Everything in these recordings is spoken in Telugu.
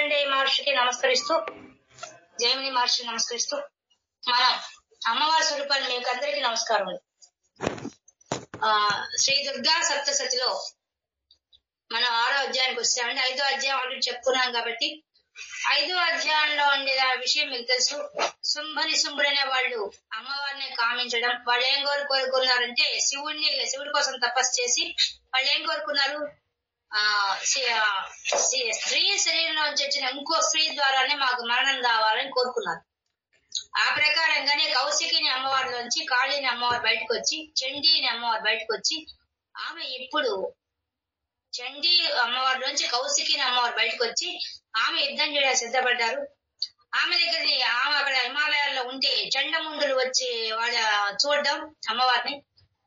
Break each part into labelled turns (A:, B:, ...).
A: మార్కండేయ మహర్షికి నమస్కరిస్తూ, జైమిని మహర్షికి నమస్కరిస్తూ, మనం అమ్మవారి స్వరూపాలు మీకు అందరికీ నమస్కారం. శ్రీ దుర్గా సప్తసతిలో మనం 6వ అధ్యాయానికి వచ్చామండి. 5వ అధ్యాయం ఆల్రెడీ చెప్పుకున్నాం కాబట్టి 5వ అధ్యాయంలో ఉండే విషయం మీకు తెలుసు. శుంభుడు అనే వాళ్ళు అమ్మవారిని కామించడం. వాళ్ళు ఏం కోరుకున్నారంటే శివుడి కోసం తపస్సు చేసి వాళ్ళు ఏం కోరుకున్నారు, స్త్రీ శరీరంలోంచి వచ్చిన ఇంకో స్త్రీ ద్వారానే మాకు మరణం కావాలని కోరుకున్నారు. ఆ ప్రకారంగానే కౌశికిని అమ్మవారిలోంచి కాళీని అమ్మవారు బయటకు వచ్చి, చండీని అమ్మవారు బయటకు వచ్చి, ఆమె ఇప్పుడు చండీ అమ్మవారిలోంచి కౌశికిని అమ్మవారు బయటకు వచ్చి ఆమె యుద్ధం చేయడానికి సిద్ధపడ్డారు. ఆమె దగ్గర ఆమె అక్కడ హిమాలయాల్లో ఉంటే చండముండులు వచ్చి వాళ్ళ చూడడం అమ్మవారిని,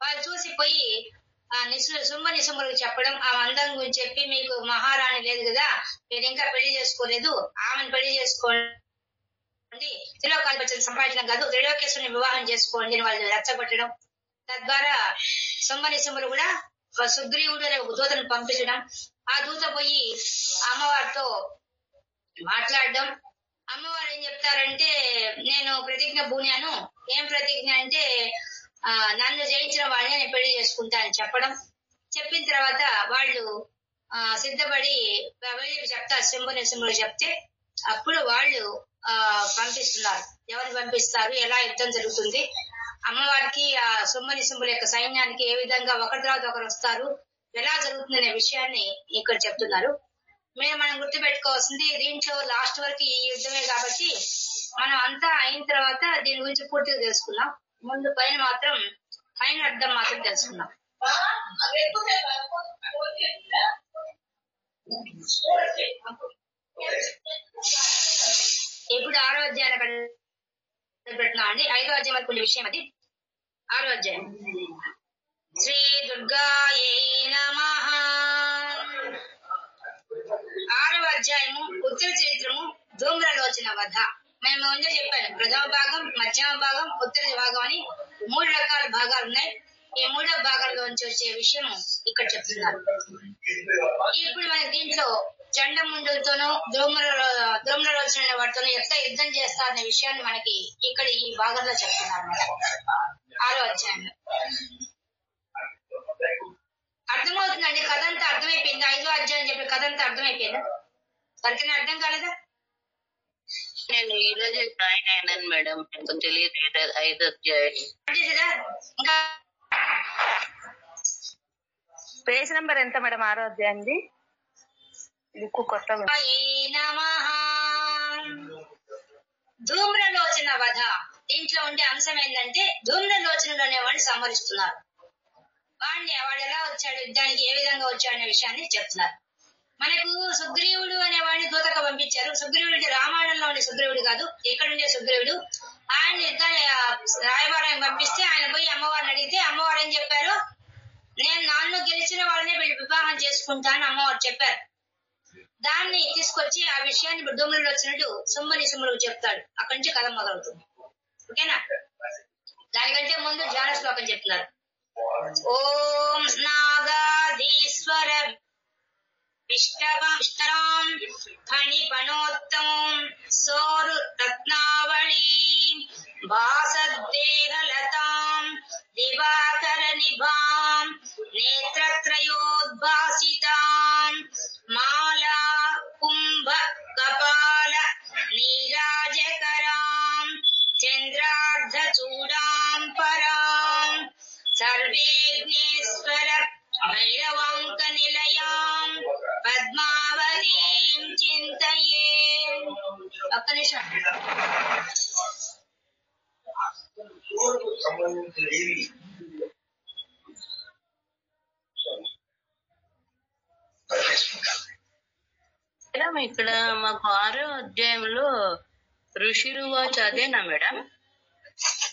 A: వాళ్ళు చూసి పోయి నిశుంభులకు చెప్పడం, ఆ అందం గురించి చెప్పి, మీకు మహారాణి లేదు కదా, మీరు ఇంకా పెళ్లి చేసుకోలేదు, ఆమెను పెళ్లి చేసుకోండి, త్రిలోకాధిపత్యం సంపాదించడం కాదు, త్రిలోకేశ్వరుని వివాహం చేసుకోండి అని వాళ్ళు రెచ్చగొట్టడం. తద్వారా శుంభులు కూడా సుగ్రీవుడు అనే ఒక దూతను పంపించడం. ఆ దూత పోయి అమ్మవారితో మాట్లాడడం. అమ్మవారు ఏం చెప్తారంటే, నేను ప్రతిజ్ఞ పూనాను. ఏం ప్రతిజ్ఞ అంటే, నన్ను జయించిన వాళ్ళని నేను పెళ్లి చేసుకుంటా అని చెప్పడం. చెప్పిన తర్వాత వాళ్ళు సిద్ధపడి వెళ్ళి చెప్తారు, శుంభులు చెప్తే అప్పుడు వాళ్ళు పంపిస్తున్నారు. ఎవరు పంపిస్తారు, ఎలా యుద్ధం జరుగుతుంది, అమ్మవారికి ఆ శుంభుల యొక్క సైన్యానికి ఏ విధంగా ఒకరి తర్వాత ఒకరు వస్తారు, ఎలా జరుగుతుందనే విషయాన్ని ఇక్కడ చెప్తున్నారు. మనం గుర్తుపెట్టుకోవాల్సింది, దీంట్లో లాస్ట్ వరకు ఈ యుద్ధమే కాబట్టి మనం అంతా అయిన తర్వాత దీని గురించి పూర్తిగా తెలుసుకున్నాం. ముందు పైన మాత్రం పైన అర్థం మాత్రం తెలుసుకున్నాం. ఇప్పుడు 6వ అధ్యాయం పెట్టినా అండి. 5వ అధ్యాయం వరకు కొన్ని విషయం అది. 6వ అధ్యాయం. శ్రీ దుర్గాయై నమః. 6వ అధ్యాయము ఉత్తర చరిత్రము, ధూమ్రలోచన వధ. మేము ముందే చెప్పాను, ప్రథమ భాగం, మధ్యమ భాగం, ఉత్తర భాగం అని 3 రకాల భాగాలు ఉన్నాయి. ఈ 3వ భాగంలోంచి వచ్చే విషయం ఇక్కడ చెప్తున్నారు. ఇప్పుడు మన దీంట్లో చండముండులతోనూ ధూమ్రలోచన వాటితోనూ ఎట్లా యుద్ధం చేస్తారనే విషయాన్ని మనకి ఇక్కడ ఈ భాగంలో చెప్తున్నారు. 6వ అధ్యాయంలో అర్థమవుతుందండి. కథ అంతా అర్థమైపోయింది. 5వ అధ్యాయం చెప్పే కథ అంతా అర్థమైపోయిందా? సరిగ్గా అర్థం కాలేదా?
B: నేను ఈ రోజు జాయిన్ అయినాను మేడం, కొంచెం తెలియదు 5వ అధ్యాయం.
A: ఇంకా
C: పేజ్ నెంబర్ ఎంత మేడం? 6వ అధ్యాయంది బుక్ కొత్తగా.
A: ధూమ్రలోచన వధ. దీంట్లో ఉండే అంశం ఏంటంటే, ధూమ్రలోచనుడు అనేవాడిని సంహరిస్తున్నారు. వాడు ఎలా వచ్చాడు, యుద్ధానికి ఏ విధంగా వచ్చాడు అనే విషయాన్ని చెప్తున్నారు. మనకు సుగ్రీవుడు అనేవాడిని దూతగా పంపించారు. సుగ్రీవుడికి రామాయణంలో ఉండే సుగ్రీవుడు కాదు, ఇక్కడ ఉండే సుగ్రీవుడు. ఆయన యుద్ధాన్ని రాయబారాన్ని పంపిస్తే ఆయన పోయి అమ్మవారిని అడిగితే అమ్మవారు ఏం చెప్పారు, నేను నన్ను గెలిచిన వాళ్ళనే వివాహం చేసుకుంటాను అమ్మవారు చెప్పారు. దాన్ని తీసుకొచ్చి ఆ విషయాన్ని ఇప్పుడు ధూమ్రులు వచ్చినట్టు శుంభులకు చెప్తాడు. అక్కడి నుంచి కథ మొదలవుతుంది. ఓకేనా? దానికంటే ముందు ధ్యాన శ్లోకం చెప్తున్నారు. ఓం నాగాధీశ్వర విష్టరాం ఫణిపణోత్తమం సోరు రత్నావళీ భాసద్దేహలతాం దివాకర నిభాం నేత్రత్రయోద్భాసితాం మాలా కుంభ కపాల నీరాజకరాం చంద్రార్ధచూడాం పరాం సర్వేజ్ఞేశ్వర భైరవాంక నిలయాం పద్మావతీం చింతయే. ఒక్క నిమిషం.
B: మేడం ఇక్కడ మాకు 6వ అధ్యాయంలో ఋషిరువాచ అదేనా మేడం?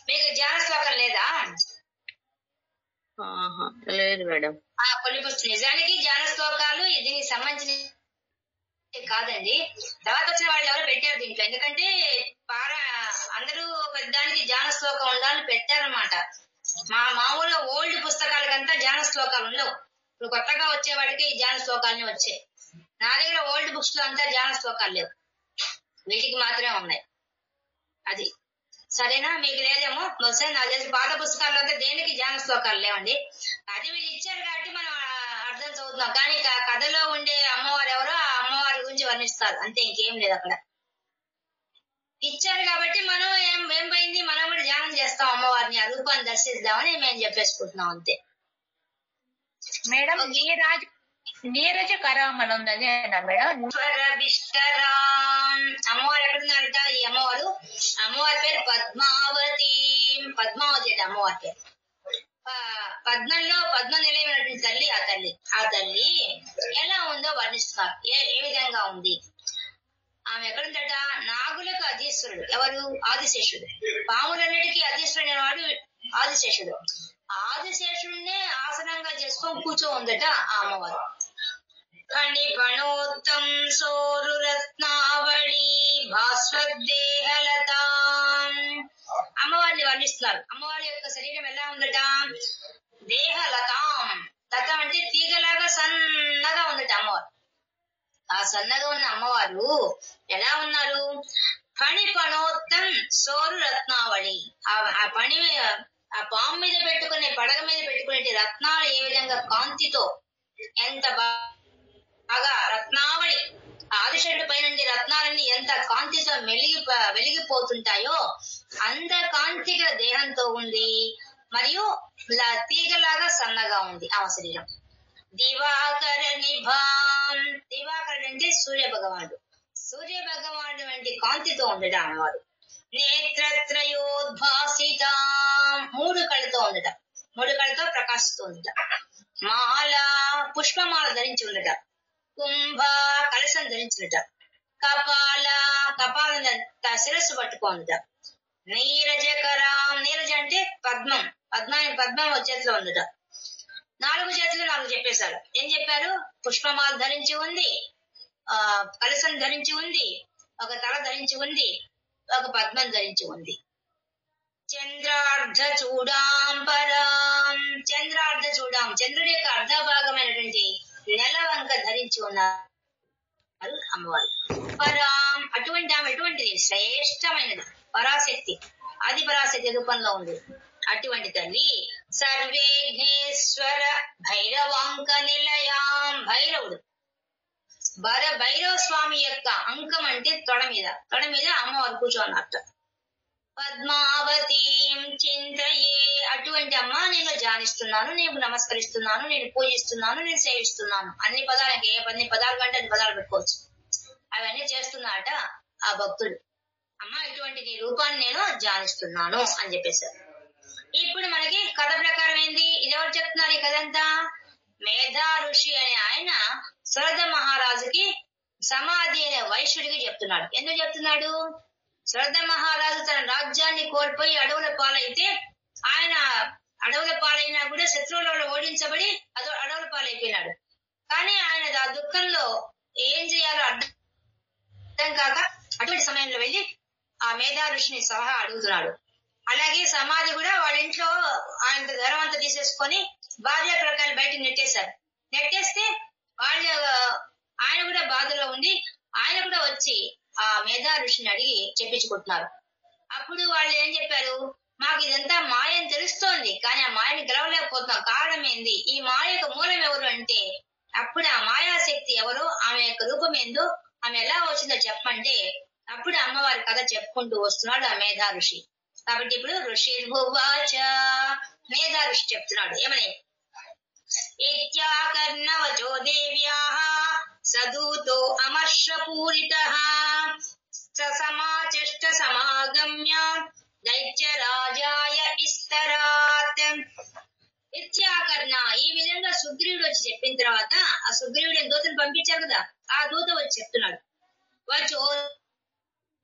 A: మీకు ధ్యాన శ్లోకం లేదా?
B: లేదు మేడం.
A: కొన్ని నిజానికి ధ్యాన శ్లోకాలు దీనికి సంబంధించిన కాదండి. తర్వాత వచ్చిన వాళ్ళు ఎవరు పెట్టారు దీంట్లో. ఎందుకంటే అందరూ పెద్దానికి ధ్యాన శ్లోకం ఉండాలని పెట్టారన్నమాట. మామూలుగా ఓల్డ్ పుస్తకాలకంతా ధ్యాన శ్లోకాలు ఉండవు. ఇప్పుడు కొత్తగా వచ్చే వాటికి ఈ ధ్యాన శ్లోకాలని వచ్చాయి. నా దగ్గర ఓల్డ్ బుక్స్ లో అంతా ధ్యాన శ్లోకాలు లేవు, వీటికి మాత్రమే ఉన్నాయి. అది సరేనా? మీకు లేదేమో బహుశా నాకు తెలిసి పాత పుస్తకాల్లో అంతా దేనికి ధ్యాన శ్లోకాలు లేవండి. అది మీరు ఇచ్చారు కాబట్టి మనం అర్థం చదువుతున్నాం, కానీ కథలో ఉండే అమ్మవారు ఎవరో ఆ అమ్మవారి గురించి వర్ణిస్తారు అంతే, ఇంకేం లేదు అక్కడ. ఇచ్చారు కాబట్టి మనం ఏం పోయింది, మనం కూడా ధ్యానం చేస్తాం అమ్మవారిని, ఆ రూపాన్ని దర్శిద్దామని మేము చెప్పేసుకుంటున్నాం అంతే.
C: మేడం నీరజ కరామని ఉన్నది మేడం.
A: అమ్మవారు ఎక్కడున్నారట? ఈ అమ్మవారి పేరు పద్మావతి. పద్మావతి అంటే అమ్మవారి పేరు. పద్మ నిలయమైనటువంటి తల్లి ఆ తల్లి ఎలా ఉందో వర్ణిస్తున్నారు. ఏ విధంగా ఉంది ఆమె? ఎక్కడుందట? నాగులకు అధీశ్వరుడు ఎవరు? ఆదిశేషుడు. పాములన్నిటికీ అధీశ్వరుడు వాడు ఆదిశేషుడు. ఆదిశేషుడినే ఆసనంగా చేసుకొని కూర్చో ఉందట ఆ అమ్మవారు. ఫణిపణోత్తం సోరు రత్నావళి భాస్వదేహలత. అమ్మవారిని వర్ణిస్తున్నారు. అమ్మవారి యొక్క శరీరం ఎలా ఉందట? దేహలతాం. లతం అంటే తీగలాగా సన్నగా ఉందట అమ్మవారు. ఆ సన్నగా ఉన్న అమ్మవారు ఎలా ఉన్నారు? ఫణిపణోత్తం సోరు రత్నావళి. ఆ పాము మీద పెట్టుకునే, పడగ మీద పెట్టుకునే రత్నాలు ఏ విధంగా కాంతితో, ఎంత బాగా రత్నావళి, ఆదిశేషుడి పైన రత్నాలన్నీ ఎంత కాంతితో వెలిగిపోతుంటాయో అంత కాంతిగా దేహంతో ఉంది. మరియు తీగలాగా సన్నగా ఉంది ఆ శరీరం. దివాకర నిభాం. దివాకరుడు అంటే సూర్య భగవానుడు. సూర్య భగవానుడు వంటి కాంతితో ఉండట అమ్మవారు. నేత్రత్రయోద్భాసిత. 3 కళ్ళతో ఉండట, 3 కళ్ళతో ప్రకాశిస్తూ ఉండట. మాల పుష్పమాల ధరించి ఉండట. కుంభ కలశం ధరించుట. కపాల శిరస్సు పట్టుకోండట. నీరజకరాం. నీరజ అంటే పద్మం. పద్మం చేతిలో ఉండట. 4 చేతులు 4 చెప్పేశారు. ఏం చెప్పారు? పుష్పమాల ధరించి ఉంది, కలశం ధరించి ఉంది, ఒక తల ధరించి ఉంది, ఒక పద్మం ధరించి ఉంది. చంద్రార్ధ చూడాంబరాం. చంద్రార్ధ చూడాం, చంద్రుడి యొక్క అర్ధ భాగమైనటువంటి నెలవంక ధరించి ఉన్నారు అమ్మవారు. పరాం. అటువంటి ఆమె ఎటువంటిది? శ్రేష్టమైనది, పరాశక్తి, ఆది పరాశక్తి రూపంలో ఉంది అటువంటి తల్లి. సర్వేఘ్నేశ్వర భైరవాంక నిలయాం. భైరవుడు, భైరవ స్వామి యొక్క అంకం అంటే తొడ మీద అమ్మవారు కూర్చోన్నట్టు. పద్మావతి చింతయే. అటువంటి అమ్మ నేను ధ్యానిస్తున్నాను, నేను నమస్కరిస్తున్నాను, నేను పూజిస్తున్నాను, నేను సేవిస్తున్నాను. అన్ని పదాలకి అన్ని పదాలు కంటే అన్ని పదాలు పెట్టుకోవచ్చు. అవన్నీ చేస్తున్నారట ఆ భక్తుడు. అమ్మ ఇటువంటి నీ రూపాన్ని నేను ధ్యానిస్తున్నాను అని చెప్పేశారు. ఇప్పుడు మనకి కథ ప్రకారం ఏంది? ఇది ఎవరు చెప్తున్నారు ఈ కథ అంతా? మేధా ఋషి అనే ఆయన సురథ మహారాజుకి సమాధి అనే వైశ్యుడికి చెప్తున్నాడు. ఎందుకు చెప్తున్నాడు? సురథ మహారాజు తన రాజ్యాన్ని కోల్పోయి అడవుల పాలైతే, ఆయన అడవుల పాలైనా కూడా శత్రువులలో ఓడించబడి అడవుల పాలైపోయినాడు. కానీ ఆయన ఆ దుఃఖంలో ఏం చేయాలో అర్థం కాక అటువంటి సమయంలో వెళ్ళి ఆ మేధా ఋషిని సలహా అడుగుతున్నాడు. అలాగే సమాధి కూడా వాళ్ళ ఇంట్లో ఆయన ధనం అంతా తీసేసుకొని భార్య పిల్లకాయలు బయటకు నెట్టేస్తే ఆయన కూడా బాధలో ఉండి ఆయన కూడా వచ్చి ఆ మేధా ఋషిని అడిగి చెప్పించుకుంటున్నారు. అప్పుడు వాళ్ళు ఏం చెప్పారు? మాకు ఇదంతా మాయని తెలుస్తోంది, కానీ ఆ మాయని గెలవలేకపోతున్నాం. కారణం ఏంది? ఈ మాయ యొక్క మూలం ఎవరు అంటే, అప్పుడు ఆ మాయాశక్తి ఎవరు, ఆమె యొక్క రూపం ఏందో, ఆమె ఎలా వచ్చిందో చెప్పంటే అప్పుడు అమ్మవారి కథ చెప్పుకుంటూ వస్తున్నాడు ఆ మేధా ఋషి. కాబట్టి ఇప్పుడు ఋషిర్భువాచ, మేధా ఋషి చెప్తున్నాడు ఏమని? ఇత్యాకర్ణవచో దేవ్యాః సదూతో అమర్షపూరితః సమాచష్ట సమాగమ్య దైత్యరాజాయ ఇస్తరాత్. ఇత్యాకర్ణ. ఈ విధంగా సుగ్రీవుడు వచ్చి చెప్పిన తర్వాత ఆ సుగ్రీవుడు దూతను పంపించారు కదా, ఆ దూత వచ్చి చెప్తున్నాడు. వచ్చో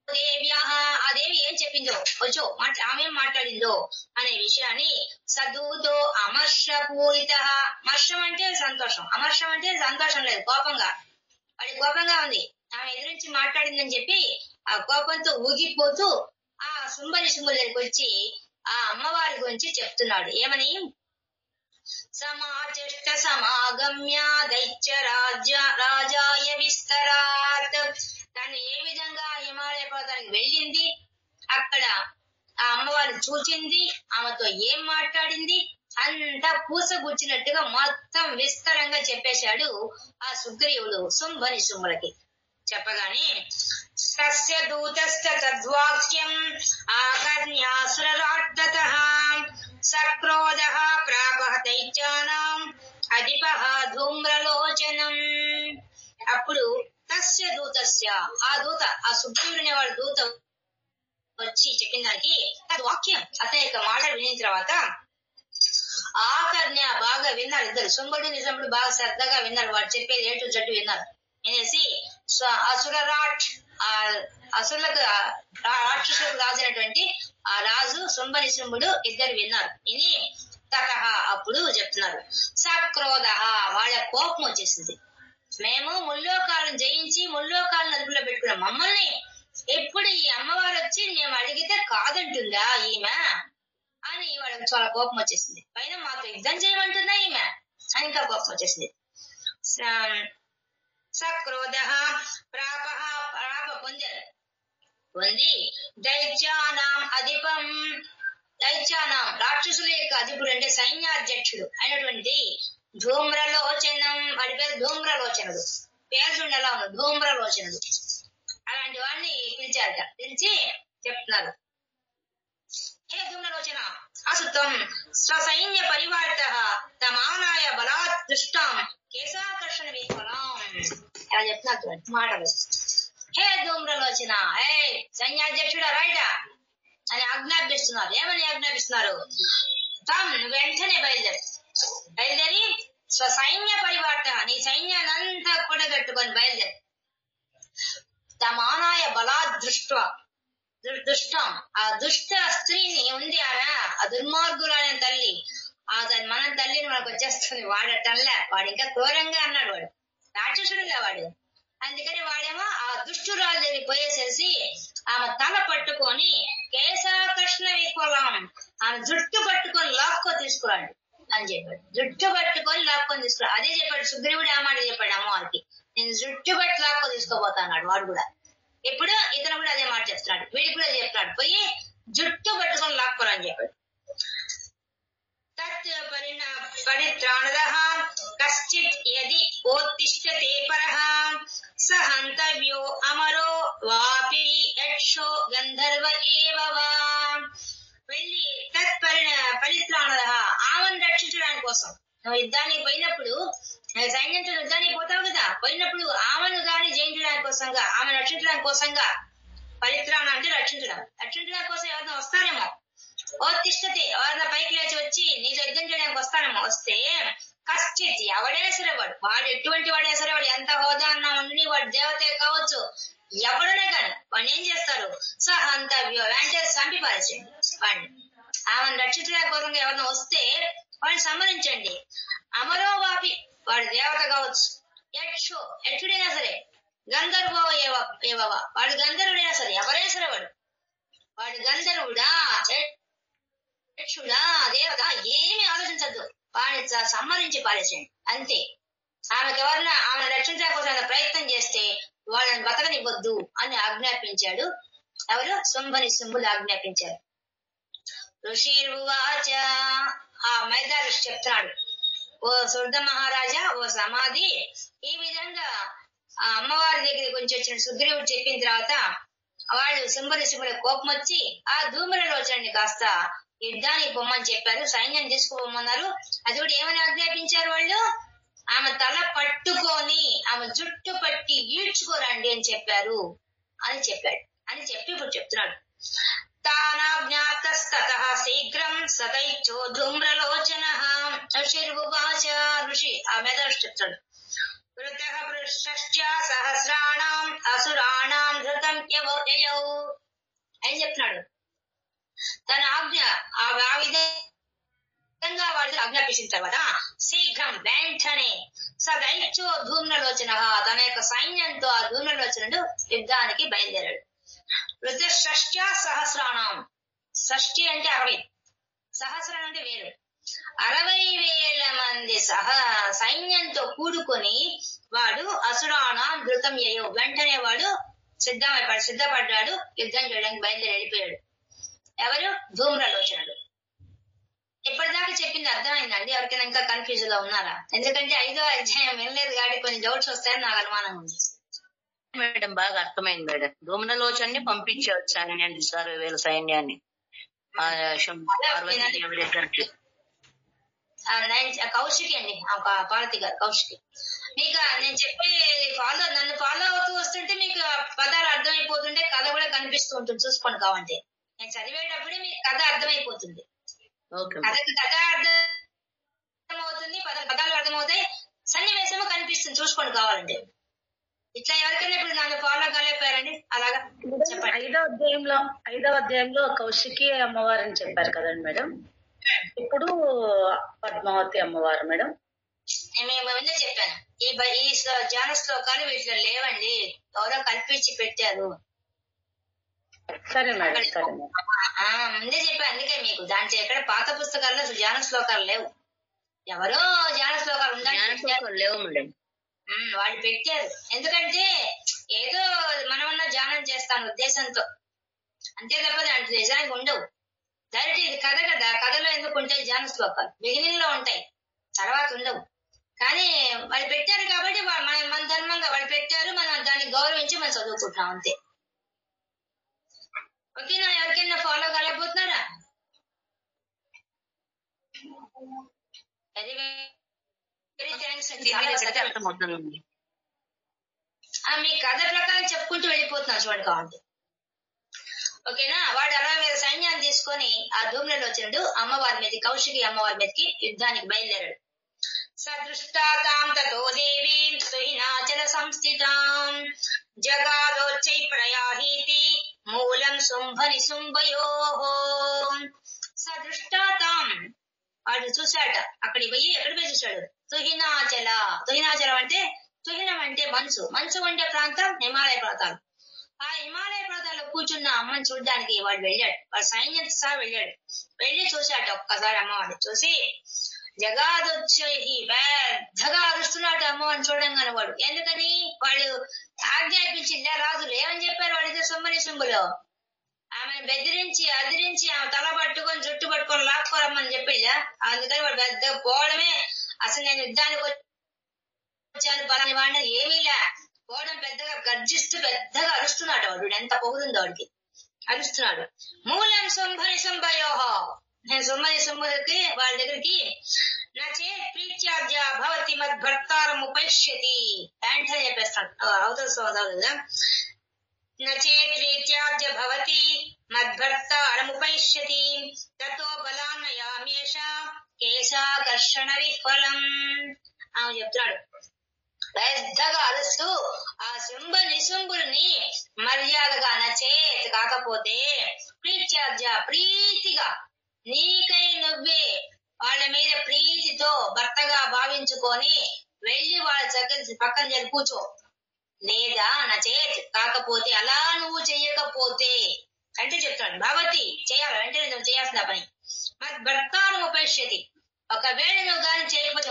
A: దేవ్యాః, ఆ దేవి ఏం చెప్పిందో, వచ్చో ఆమె ఏం మాట్లాడిందో అనే విషయాన్ని సదూతో అమర్షపూరితః. మర్షం అంటే సంతోషం, అమర్షం అంటే సంతోషం లేదు, కోపంగా, వాడి కోపంగా ఉంది. ఆమె ఎదురించి మాట్లాడిందని చెప్పి ఆ కోపంతో ఊగిపోతూ ఆ శుంభని శుంభుల దగ్గరికి వచ్చి ఆ అమ్మవారి గురించి చెప్తున్నాడు. ఏమని? సమాచష్ట సమాగమ్య దైత్య రాజాయ విస్తరాత్. తను ఏ విధంగా హిమాలయ పర్వతానికి వెళ్ళింది, అక్కడ ఆ అమ్మవారిని చూచింది, ఆమెతో ఏం మాట్లాడింది అంతా పూసగుచ్చినట్టుగా మొత్తం విస్తరంగా చెప్పేశాడు ఆ సుగ్రీవుడు శుంభని శుంభులకి. చెప్పగానే తస్య దూతస్య తద్వాక్యం ఆకర్ణ్యాసురరాట్టతః సక్రోధః ప్రాపః దైత్యానాం అధిపః ధూమ్రలోచనం. అప్పుడు తస్య దూతస్య, ఆ దూత, ఆ సుగ్రీవుడనే వాడు దూత వచ్చి చెప్పిన దానికి తద్వాక్యం, అతని యొక్క మాటలు వినిన తర్వాత ఆకర్ణ్య బాగా విన్నారు ఇద్దరు, శుంభుడు నిజముడు బాగా శ్రద్ధగా విన్నారు, వాడు చెప్పేది ఏటు జట్టు విన్నారు. అనేసి అసురులకు రాక్షసులకు రాజైనటువంటి ఆ రాజు శుంభని శుంభుడు ఇద్దరు విన్నారు. ఇని తతః అప్పుడు చెప్తున్నారు సక్రోధ, వాళ్ళ కోపం వచ్చేసింది. మేము ముల్లోకాలను జయించి ముల్లోకాలను అదుపులో పెట్టుకున్నాం, మమ్మల్ని ఎప్పుడు ఈ అమ్మవారు వచ్చి మేము అడిగితే కాదంటుందా ఈమె అని వాళ్ళకి చాలా కోపం వచ్చేసింది. పైన మాతో యుద్ధం చేయమంటుందా ఈమె అని ఇంకా కోపం వచ్చేసింది. సక్రోధ ప్రాపః, ప్రాప పొంది దైత్యానాం అధిపం, దైత్యానాం రాక్షసుల యొక్క అధిపుడు అంటే సైన్యాధ్యక్షుడు అయినటువంటి ధూమ్రలోచనం, వాడి పేరు ధూమ్రలోచనుడు, పేరు ఎలా ఉన్నాడు ధూమ్రలోచనుడు, అలాంటి వాడిని పిలిచారట. పిలిచి చెప్తున్నారు హే ధూమ్రలోచన అసుతం స్వసైన్య పరివారితః తమానాయ బలాత్ దుష్టాం కేశాకర్షణ విఫలాం. అలా చెప్తున్నారు మాటలు. హే ధూమ్రలోచన, హే సైన్యాధ్యక్షుడా రైటా అని ఆజ్ఞాపిస్తున్నారు. ఏమని ఆజ్ఞాపిస్తున్నారు? తాము వెంటనే బయలుదేరి స్వసైన్య పరివార్త, నీ సైన్యానంతా కూడగట్టుకొని బయలుదేరి తమానాయ బలాత్ దుష్టం, ఆ దుష్ట స్త్రీని ఉంది ఆమె, ఆ దుర్మార్గురాలైన తల్లి, ఆ మన తల్లిని మనకు వచ్చేస్తుంది. వాడటల్లా, వాడు ఇంకా ఘోరంగా అన్నాడు, వాడు రాక్షసుడుగా వాడు. అందుకని వాడేమో ఆ దుష్టురాలు దగ్గర పోయేసేసి ఆమె తల పట్టుకొని కేశాకృష్ణ విఫలం, ఆమె జుట్టు పట్టుకొని లాక్కో తీసుకురాడు అని చెప్పాడు. జుట్టు పట్టుకొని లాక్కొని తీసుకురా, అదే చెప్పాడు సుగ్రీవుడు. ఆ మాట చెప్పాడు అమ్మవారికి, నేను జుట్టు పట్టి లాక్కో తీసుకోపోతాన్నాడు వాడు కూడా. ఇప్పుడు ఇతను కూడా అదే మాట చెప్తున్నాడు, వీడికి కూడా చెప్తున్నాడు, పోయి జుట్టు పట్టుకొని లాక్కోరా అని చెప్పాడు. తత్ పరిత్రాణదః కశ్చిత్ యది ఓత్తిష్టతే పరః స హంతవ్యో అమరో వాపి యక్షో గంధర్వ ఏవ వా. వెళ్ళి తత్ పరిత్రాణదః, ఆమెను రక్షించడానికి కోసం, నువ్వు యుద్ధానికి పోయినప్పుడు, సైన్యంతో యుద్ధానికి పోతావు కదా, పోయినప్పుడు ఆమెను గాని జయించడానికి కోసంగా, ఆమెను రక్షించడానికి కోసంగా, పరిత్రాణ అంటే రక్షించడానికి కోసం ఎవరైనా వస్తారేమో, ఓత్తిష్టతే ఎవరైనా పైకి లేచి వచ్చి నీతో యుద్ధం చేయడానికి వస్తానేమో, వస్తే కశ్చిత్ ఎవడైనా సరే, వాడు ఎటువంటి వాడైనా సరే, వాడు ఎంత హోదా అన్నా ఉండి, వాడు దేవతే కావచ్చు, ఎవడనే కానీ వాడిని ఏం చేస్తారు? సహంతవ్యో అంటే చంపి పారేసేయండి వాడిని. ఆమెను రక్షించడానికి కోసం ఎవరైనా వస్తే వాడిని సంహరించండి. అమరో వాపి, వాడు దేవత కావచ్చు, యక్షుడైనా సరే, గంధర్వో ఏవవా, వాడు గంధర్వుడైనా సరే, ఎవరైనా సరే, వాడు గంధర్వుడా యక్షుడా దేవత ఏమీ ఆలోచించద్దు, వాడిని సంహరించి పారేసేయండి అంతే. ఆమెను రక్షించడానికి కోసం ప్రయత్నం చేస్తే వాళ్ళని బతకనివ్వద్దు అని ఆజ్ఞాపించాడు. ఎవరు? శుంభని శుంభులు ఆజ్ఞాపించారు. ఋషిర్వాచ, ఆ మైదా ఋషి చెప్తున్నాడు, ఓ సుర్ధ మహారాజా, ఓ సమాధి, ఈ విధంగా ఆ అమ్మవారి దగ్గరికి కొంచెం వచ్చిన సుగ్రీవుడు చెప్పిన తర్వాత వాళ్ళు శుంభని శుంభుల కోపం వచ్చి ఆ ధూమ్రలోచనని కాస్త యుద్ధానికి పొమ్మని చెప్పారు, సైన్యం తీసుకుపోమన్నారు. అది కూడా ఏమని ఆజ్ఞాపించారు వాళ్ళు? ఆమె తల పట్టుకొని ఆమె జుట్టు పట్టి ఈడ్చుకోరండి అని చెప్పారు అని చెప్పి ఇప్పుడు చెప్తున్నాడు. తానాజ్ఞాతస్తతః శీఘ్రం సదైత్యో ధూమ్రలోచనః. ఋషిర్వాచ, ఋషి ఆ మెదడు చెప్తాడు, వృతః పృష్టశ్చ సహస్రాణాం అసురాణాం ధృతం యయౌ అని చెప్తున్నాడు. తన ఆజ్ఞ ఆ విధంగా వాడికి ఆజ్ఞాపించిన తర్వాత శీఘ్రం వెంటనే సదైత్యో ధూమ్రలోచన, తన యొక్క సైన్యంతో ఆ ధూమ్రలోచనుడు యుద్ధానికి బయలుదేరాడు. వృతశ్చ సహస్రాణం, షష్ఠి అంటే 60, సహస్రం అంటే 1000. 60,000 మంది సైన్యంతో కూడుకొని వాడు అసురాణం ధృతం యయో, వెంటనే వాడు సిద్ధపడ్డాడు, యుద్ధం చేయడానికి బయలుదేరి వెళ్ళిపోయాడు. ఎవరు? ధూమ్రలోచనుడు. ఇప్పటిదాకా చెప్పింది అర్థమైందండి? ఎవరికైనా ఇంకా కన్ఫ్యూజ్ గా ఉన్నారా? ఎందుకంటే 5వ అధ్యాయం వినలేదు కాబట్టి కొన్ని డౌట్స్ వస్తాయని నాకు అనుమానం ఉంది.
B: మేడం బాగా అర్థమైంది మేడం. ధూమ్రలోచన్ని పంపించవచ్చు అని 60,000 సైన్యాన్ని పార్వతీదేవి దగ్గరికి.
A: కౌశికి అండి, పార్వతి గారు కౌశికి. మీకు నేను చెప్పి నన్ను ఫాలో అవుతూ వస్తుంటే మీకు పదాలు అర్థమైపోతుంటే కథ కూడా కనిపిస్తూ ఉంటుంది, చూసుకోండి కావంటే. నేను చదివేటప్పుడే మీకు కథ అర్థమైపోతుంది, కథ అర్థమవుతుంది, పదాలు అర్థమవుతాయి, సన్నివేశము కనిపిస్తుంది, చూసుకోండి కావాలంటే. ఇట్లా ఎవరికైనా ఇప్పుడు నన్ను ఫాలో కాలేకపోయారండి? అలాగా చెప్పండి.
C: 5వ అధ్యాయంలో కౌశికి అమ్మవారని చెప్పారు కదండి మేడం. ఇప్పుడు పద్మావతి అమ్మవారు మేడం.
A: మేము ముందే చెప్పాను, ఈ ధ్యాన శ్లోకాలు వీటిలో లేవండి, ఎవరో కల్పించి పెట్టారు.
C: సరే మేడం, సరే మేడం.
A: ముందే చెప్పాను. అందుకే మీకు దాంట్లో ఎక్కడ పాత పుస్తకాల్లో ధ్యాన శ్లోకాలు లేవు, ఎవరో ధ్యాన శ్లోకాలు
B: లేవు మేడం,
A: వాళ్ళు పెట్టారు. ఎందుకంటే ఏదో మనమన్నా ధ్యానం చేస్తాను ఉద్దేశంతో, అంతే తప్ప దాంట్లో నిజానికి ఉండవు. డైరెక్ట్ ఇది కథ కదా, కథలో ఎందుకు ఉంటాయి ధ్యాన శ్లోకాలు? బిగినింగ్ లో ఉంటాయి, తర్వాత ఉండవు. కానీ వాళ్ళు పెట్టారు కాబట్టి మన ధర్మంగా వాళ్ళు పెట్టారు, మనం దాన్ని గౌరవించి మనం చదువుకుంటున్నాం అంతే. ఓకేనా? ఎవరికైనా ఫాలో కాలేకపోతున్నారా? మీ కథ ప్రకారం చెప్పుకుంటూ వెళ్ళిపోతున్నాను చూడండి కావండి. ఓకేనా? వాడు 60,000 సైన్యాన్ని తీసుకొని ఆ ధూమ్రలోచనుడు అమ్మవారి మీద, కౌశికి అమ్మవారి మీదకి యుద్ధానికి బయలుదేరాడు. సదృష్టాతాం తతో దేవీం సుహినాచల సంస్థితాం జగాదోచ్చై ప్రయాహీతి మూలం శుంభ నిశుంభయోః. సదృష్టాతాం, వాడు చూశాట, అక్కడికి పోయి ఎక్కడ పోయి చూశాడు? తుహినాచలం అంటే, తుహినం అంటే మంచు ఉండే ప్రాంతం, హిమాలయ పర్వతాలు. ఆ హిమాలయ పర్వతాల్లో కూర్చున్న అమ్మని చూడడానికి వాడు వెళ్ళాడు, వాడు సైన్యం సహా వెళ్ళాడు. వెళ్ళి చూశాట ఒక్కసారి అమ్మవాడిని. చూసి జగాదొచ్చై పెద్దగా అరుస్తున్నాడు అమ్మవారిని చూడంగానే వాడు. ఎందుకని? వాళ్ళు ఆజ్ఞాపించిందా రాజులు ఏమని చెప్పారు? వాడితే సుమ్మని సుంబులో ఆమెను బెదిరించి అదిరించి ఆమె తల పట్టుకొని జుట్టు పట్టుకొని లాక్కోరమ్మని చెప్పేదా? అందుకని వాడు పెద్దగా పోవడమే. అసలు నేను యుద్ధానికి వచ్చాను పలాని వాడిని ఏమీలే పోవడం, పెద్దగా గర్జిస్తూ పెద్దగా అరుస్తున్నాడు వాడు. ఎంత పొగురుందో వాడికి, అరుస్తున్నాడు. మూలం శుంభని శుంభయోః, నేను సుమ్మని సుంభులకి వాళ్ళ దగ్గరికి నచే ప్రీత్యాద్య భవతి మద్భర్తారం ఉపైష్యతి వెంటనే చెప్పేస్తాడు అవతల సోదరుడు కదా. నచేత్ ప్రీత్యాద్య భవతి మద్భర్తారముపైష్యతి తతో బలాన్నయామేష కేశాకర్షణ విఫలం. ఆమె చెప్తున్నాడు పెద్దగా అరుస్తూ ఆ శుంభ నిశుంభుల్ని మర్యాదగా నచేత్ కాకపోతే ప్రీత్యాద్య ప్రీతిగా నీకై నువ్వే వాళ్ళ మీద ప్రీతితో భర్తగా భావించుకొని వెళ్ళి వాళ్ళ చక్కని పక్కన జరిగి కూర్చో. లేదా నచేత్ కాకపోతే, అలా నువ్వు చెయ్యకపోతే అంటే చెప్తాడు భవతి చేయాలి అంటే నువ్వు చేయాల్సిన పని. మరి భర్తాను ఉపేక్షతి, ఒకవేళ నువ్వు కానీ చేయకపోతే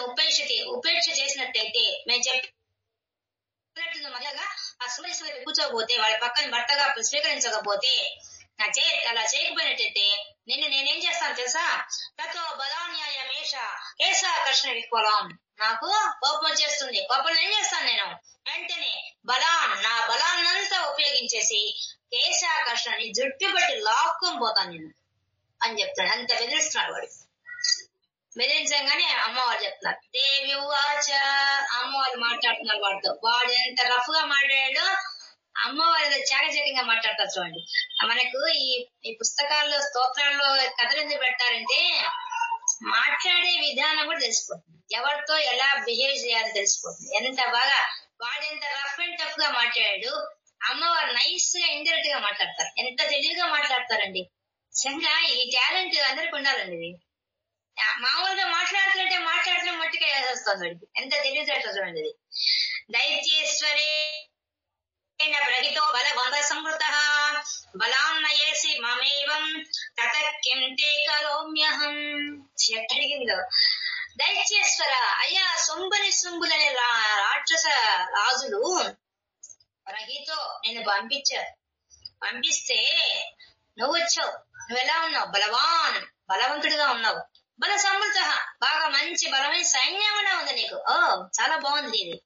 A: ఉపేక్ష చేసినట్టయితే మేము చెప్పినట్టు నువ్వు మర్యాదగా ఆ సుమేశ్వరి కూర్చోకపోతే, వాళ్ళ పక్కన భర్తగా స్వీకరించకపోతే, నా అలా చేయకపోయినట్టయితే నేనేం చేస్తాను తెలుసా? తతో బలాన్యాయమేష కేశాకర్షణ విఫలం, నాకు కోపం వచ్చేస్తుంది. కోపం ఏం చేస్తాను నేను? వెంటనే నా బలాన్నంతా ఉపయోగించేసి కేశాకర్షణని జుట్టు బట్టి లాక్కుని పోతాను నేను అని చెప్తాడు. అంత బెదిరిస్తున్నాడు వాడు. బెదిరించగానే అమ్మవారు చెప్తున్నారు దేవి వాచ, అమ్మవారు మాట్లాడుతున్నారు వాడితో. వాడు ఎంత రఫ్ గా మాట్లాడాడో అమ్మవారు చాకచక్యంగా మాట్లాడతారు చూడండి. మనకు ఈ పుస్తకాల్లో స్తోత్రాల్లో కథలు ఎందుకు పెట్టారంటే మాట్లాడే విధానం కూడా తెలిసిపోతుంది, ఎవరితో ఎలా బిహేవ్ చేయాలో తెలిసిపోతుంది. ఎంత బాగా వాడు ఎంత రఫ్ అండ్ టఫ్ గా మాట్లాడాడు, అమ్మవారు నైస్ గా ఇండైరెక్ట్ గా మాట్లాడతారు. ఎంత తెలివిగా మాట్లాడతారండి. నిజంగా ఈ టాలెంట్ అందరికి ఉండాలండి. ఇది మామూలుగా మాట్లాడుతున్న మట్టిగా వేసేస్తుంది వాడికి. ఎంత తెలివితేటలు చూడండి. ఇది దైత్యేశ్వరే ప్రహితో బల సంవృత బలాన్నయేసి మమేవం తత కిం తే కరోమ్యహం. అడిగింది పరమేశ్వర అయ్యా శుంభులనే రాక్షస రాజులు రహితో నేను పంపిస్తే నువ్వు వచ్చావు. నువ్వెలా ఉన్నావు? బలవంతుడిగా ఉన్నావు. బల సమృద్ధ, బాగా మంచి బలమైన సైన్యం కూడా ఉంది నీకు. చాలా బాగుంది ఇది.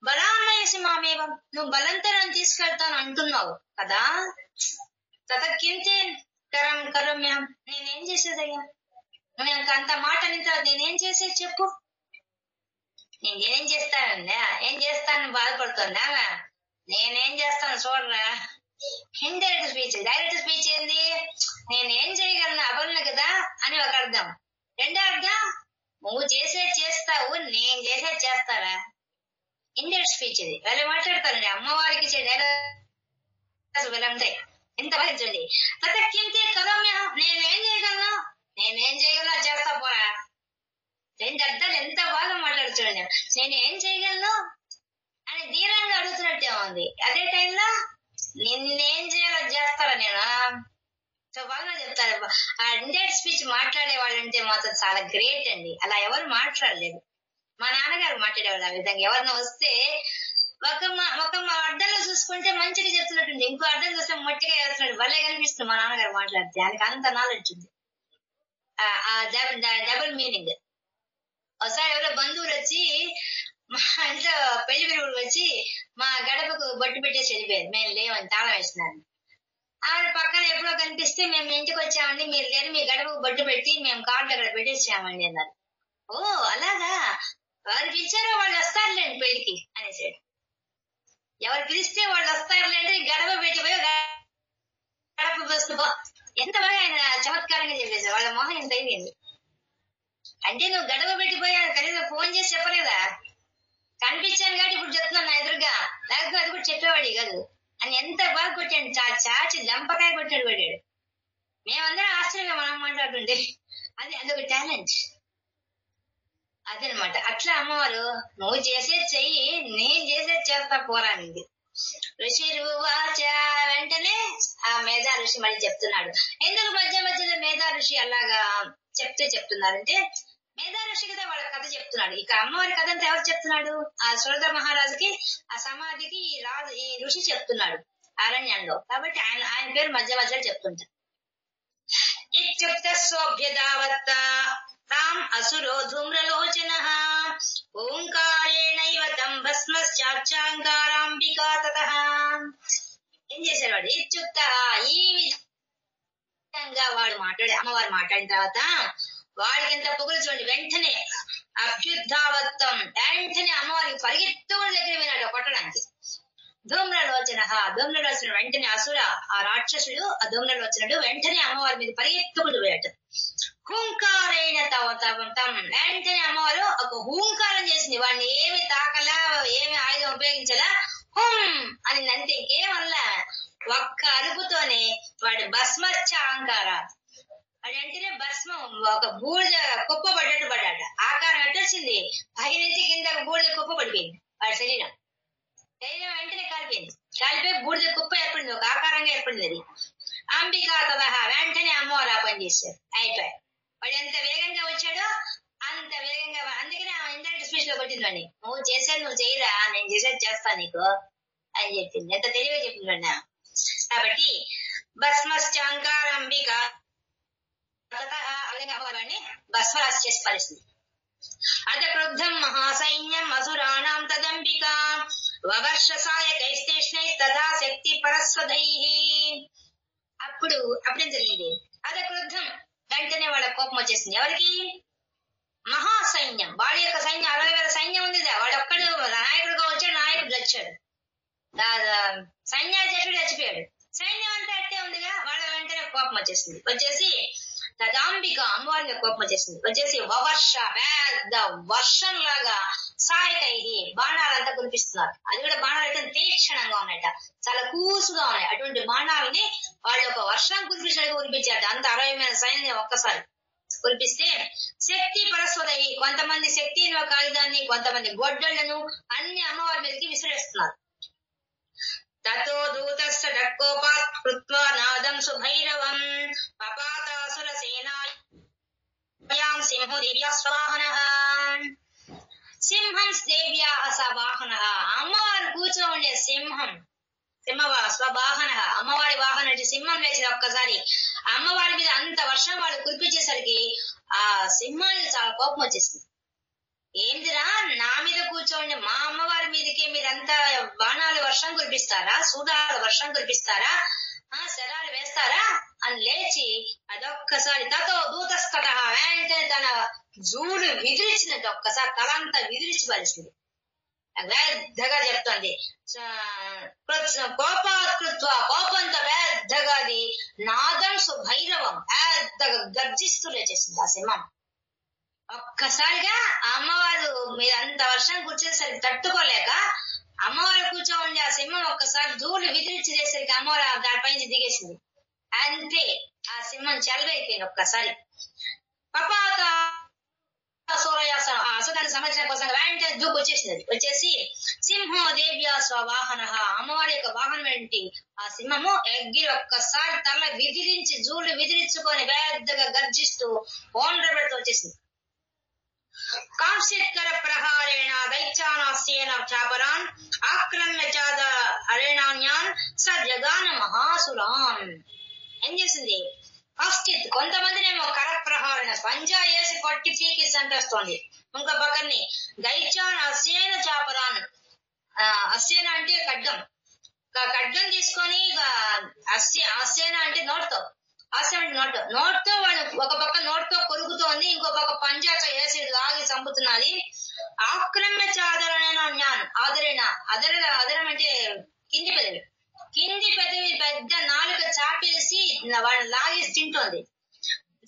A: బలాన్నయసి మామేవం, నువ్వు బలంతో నన్ను తీసుకెళ్తాను అంటున్నావు కదా. తతకింతే కరమ్యం, నేనేం చేసేదయ్యా? నువ్వు అంత మాట అనిన తర్వాత నేనేం చేసేది చెప్పు? నేనేం చేస్తానండి? ఏం చేస్తానని బాధపడుతుందా? నేనేం చేస్తాను చూడరా. Indirect speech. డైరెక్ట్ స్పీచ్ ఏంది? నేనేం చేయగలను, అబలను కదా అని ఒక అర్థం. రెండో అర్థం, నువ్వు చేస్తావు, నేను చేస్తారా. ఇండైరెక్ట్ స్పీచ్ ఇది. వాళ్ళు మాట్లాడతారండి అమ్మవారికి ఉంటాయి. ఎంత భరించండి. తతకింతే కరోమ్య, నేనేం చేయగలను చేస్తా పోరా. రెండు అర్థాలు ఎంత బాగా మాట్లాడుతుండే. నేనేం చేయగలను అని ధీరంగా అడుగుతున్నట్టే ఉంది. అదే టైంలో నిన్నేం చేయాలో చేస్తారా నేను. సో బాగా చెప్తారు. ఆ ఇండైరెక్ట్ స్పీచ్ మాట్లాడే వాళ్ళంటే మాత్రం చాలా గ్రేట్ అండి. అలా ఎవరు మాట్లాడలేదు. మా నాన్నగారు మాట్లాడేవాళ్ళు ఆ విధంగా. ఎవరైనా వస్తే ఒక అర్థంలో చూసుకుంటే మంచిగా చెప్తున్నట్టుంది, ఇంకో అర్థం చూస్తే మట్టిగా చేస్తున్నాడు. భలే కనిపిస్తుంది మా నాన్నగారు మాట్లాడితే. ఆయనకి అంత నాలెడ్జ్ ఉంది. Double meaning. ఒకసారి ఎవరో బంధువులు వచ్చి మా ఇంట్లో పెళ్లి విరుగుడు వచ్చి మా గడపకు బొట్టు పెట్టేసి వెళ్ళిపోయారు. మేము లేవని తాళం వేసినాను. ఆవిడ పక్కన ఎప్పుడో కనిపిస్తే మేము ఇంటికి వచ్చామండి, మీరు లేరు, మీ గడపకు బొట్టు పెట్టి మేము కార్డు అక్కడ పెట్టేసామండి అన్నారు. ఓ అలాగా, ఎవరు పిలిచారో వాళ్ళు వస్తారులేండి పెళ్లికి అనేసాడు. ఎవరు పిలిస్తే వాళ్ళు వస్తారులేండి, గడప పెట్టిపోయి గడప బస్సు. ఎంత బాగా ఆయన చమత్కారంగా చెప్పేశారు. వాళ్ళ మొహం ఎంత అయింది అంటే, నువ్వు గడప పెట్టిపోయా కనీసం ఫోన్ చేసి చెప్పలేదా? కనిపించాను కాబట్టి ఇప్పుడు చెప్తున్నాను నా ఎదురుగా, లేకపోతే అది కూడా చెప్పేవాడి కాదు అని ఎంత బాగా కొట్టాడు. చాచి లంపకాయ కొట్టాడు పడాడు. మేమందరం ఆశ్చర్యంగా మనం మాట్లాడుతుంటే అదొక టాలెంట్. అదనమాట. అట్లా అమ్మవారు నువ్వు చేసేది చెయ్యి, నేను చేసేది చేస్తా పోరానింది. ఋషిరువాచ, వెంటనే ఆ మేధా ఋషి మళ్ళీ చెప్తున్నాడు. ఎందుకు మధ్యలో మేధా ఋషి అలాగా చెప్తున్నారంటే, మేధా ఋషి కదా వాళ్ళ కథ చెప్తున్నాడు. ఇక అమ్మవారి కథ అంతా ఎవరు చెప్తున్నాడు? ఆ సురధ మహారాజుకి ఆ సమాధికి ఈ ఋషి చెప్తున్నాడు అరణ్యంలో. కాబట్టి ఆయన పేరు మధ్యలో చెప్తుంటారు. ఇత్యుక్త సోభ్యదావత్త తాం అసురో ధూమ్రలోచనః ఓంకారేణైవ తం భస్మశ్చార్చాంకారాంబికా తతః. ఏం చేశాడు వాడు? ఇత్యుక్త, ఈ విధంగా వాడు అమ్మవారు మాట్లాడిన తర్వాత వాడికి ఎంత పొగులు చూడండి. వెంటనే అభ్యుద్ధావత్తం, వెంటనే అమ్మవారికి పరిగెత్తుకుని దగ్గర విన్నాడు కొట్టడానికి. ధూమ్రలోచన వెంటనే అసుర ఆ రాక్షసుడు ఆ ధూమ్రలోచనుడు వెంటనే అమ్మవారి మీద పరిగెత్తుకుని పోయాడు. హూంకారైన తవం, వెంటనే అమ్మవారు ఒక హూంకారం చేసింది. వాడిని ఏమి తాకలా, ఏమి ఆయుధం ఉపయోగించలా, హుం అని అంతే, ఇంకేమల్లా ఒక్క అరుపుతోనే వాడు భస్మచ్చ అహంకార. వాడు వెంటనే భస్మం ఒక బూడిద కుప్ప పడ్డాట. ఆకారం ఎట్టొచ్చింది, పై నుంచి కింద బూడిద కుప్ప పడిపోయింది. వాడి శరీరం వెంటనే కాలిపోయి బూడిద కుప్ప ఏర్పడింది, ఒక ఆకారంగా ఏర్పడింది అది. అంబికా తదహ, వెంటనే అమ్మవారు ఆ పని చేశారు. అయిపోయాయి. వాడు ఎంత వేగంగా వచ్చాడో అంత వేగంగా. అందుకనే ఆ ఇండైరెక్ట్ స్పీచ్ లో కొట్టిందండి, నువ్వు చేసేది నువ్వు చేయరా, నేను చేసేది చేస్తాను నీకు అని చెప్పింది. ఎంత తెలివిగా చెప్పిందండి. కాబట్టి భస్మశ్చాంకారంబిక అమ్మవారిని భస్మరాశి చేసి పరిస్థితి. అత క్రుద్ధం మహాసైన్యం అసురాణం తదంబిక వవర్ష సాయకైస్తేష్ణై తథా శక్తి పరస్వధై. అప్పుడేం జరిగింది? అత క్రుద్ధం, వెంటనే వాళ్ళ కోపం వచ్చేసింది. ఎవరికి? మహాసైన్యం, వాడి యొక్క సైన్యం 60,000 సైన్యం ఉంది. వాడు ఒక్కడు నాయకుడుగా వచ్చాడు, నాయకుడు చచ్చాడు, సైన్యాధ్యక్షుడు చచ్చిపోయాడు. సైన్యం అంతా అట్టే ఉందిగా. వాళ్ళ వెంటనే కోపం వచ్చేసి తదాంబిక అమ్మవారికి కోపం వచ్చేసి వవర్ష, పెద్ద వర్షం లాగా సాయకై బాణాలంతా కురిపిస్తున్నారు. అది కూడా బాణాలు అయితే తీక్షణంగా ఉన్నాయట, చాలా కూసుగా ఉన్నాయి. అటువంటి బాణాలని వాళ్ళు ఒక వర్షం కురిపించినట్టు కురిపించారు. అంత 60,000 సైన్యం ఒక్కసారి కురిపిస్తే శక్తి పరస్వదై, కొంతమంది శక్తిని ఒక ఆయుధాన్ని, కొంతమంది గొడ్డళ్లను అన్ని అమ్మవారి మీదకి విసిరేస్తున్నారు. తతో దూతస్య దక్కోపాత్ కృత్వా నాదం సుభైరవం పపాతాసుర సేనాయాం సింహో దివ్యాస్వాహనః. స్వవాహన, అమ్మవారి వాహనం నుంచి సింహం లేచిన ఒక్కసారి అమ్మవారి మీద అంత వర్షం వాళ్ళు కురిపించేసరికి ఆ సింహానికి చాలా కోపం వచ్చేసింది. ఏందిరా నా మీద కూర్చోండి, మా అమ్మవారి మీదకి మీరంతా బాణాలు వర్షం కురిపిస్తారా, సూదాలు వర్షం కురిపిస్తారా, శరాలు వేస్తారా అని లేచి అదొక్కసారి తతో దూతస్కట వెంటనే తన జూడు విదిలిచినట్టు ఒక్కసారి తలంతా విదిలిచి పరిచింది. పెద్దగా చెప్తుంది, కోపాత్కృత్వ కోపంతో పెద్దగా అది నాదం భైరవం పెద్దగా గర్జిస్తూ లేచేసింది ఆ సింహం. ఒక్కసారిగా అమ్మవారు మీరంత వర్షం కూర్చునేసరికి తట్టుకోలేక అమ్మవారు కూర్చోండి ఆ సింహం ఒక్కసారి జూలు విదిలిచేసరికి అమ్మవారు దానిపైన దిగేసింది. అంతే ఆ సింహం చలివైపోయింది ఒక్కసారి. పపాత అసదానికి సంబంధించిన కోసం వెంటనే దూకు వచ్చేసింది. వచ్చేసి సింహో దేవ్య స్వవాహన, అమ్మవారి యొక్క వాహనం ఏంటి ఆ సింహము ఎగ్గిరి ఒక్కసారి తల విదిలించి జూలు విదిలించుకొని పెద్దగా గర్జిస్తూ ఓండ్రబెడుతూ వచ్చేసింది. కాంస్యకర ప్రహారేణ దైత్యానాస్యేన చాపరాన్ ఆక్రమ్య చాద అరేణాన్యాన్ స జగాన మహాసురాన్. ఏం చేసింది, కాంస్యత్ కొంతమందినేమో కర ప్రహారణ పంజా వేసి కొట్టి పీకి చంపేస్తోంది. ఇంకో పక్కని దైత్యాన్ అస్యేన చాపరాన్, అస్యేన అంటే ఖడ్గం, ఖడ్గం తీసుకొని అస్యేన అంటే నోట్తో, నోట్తో వాడు ఒక పక్క నోట్తో కొరుకుతోంది, ఇంకో పక్క పంజాతో వేసి లాగి చంపుతున్నది. ఆక్రమ్య అదరం అంటే కింది పెదవి పెద్ద నాలుక చాపేసి వాడిని లాగేసి తింటోంది.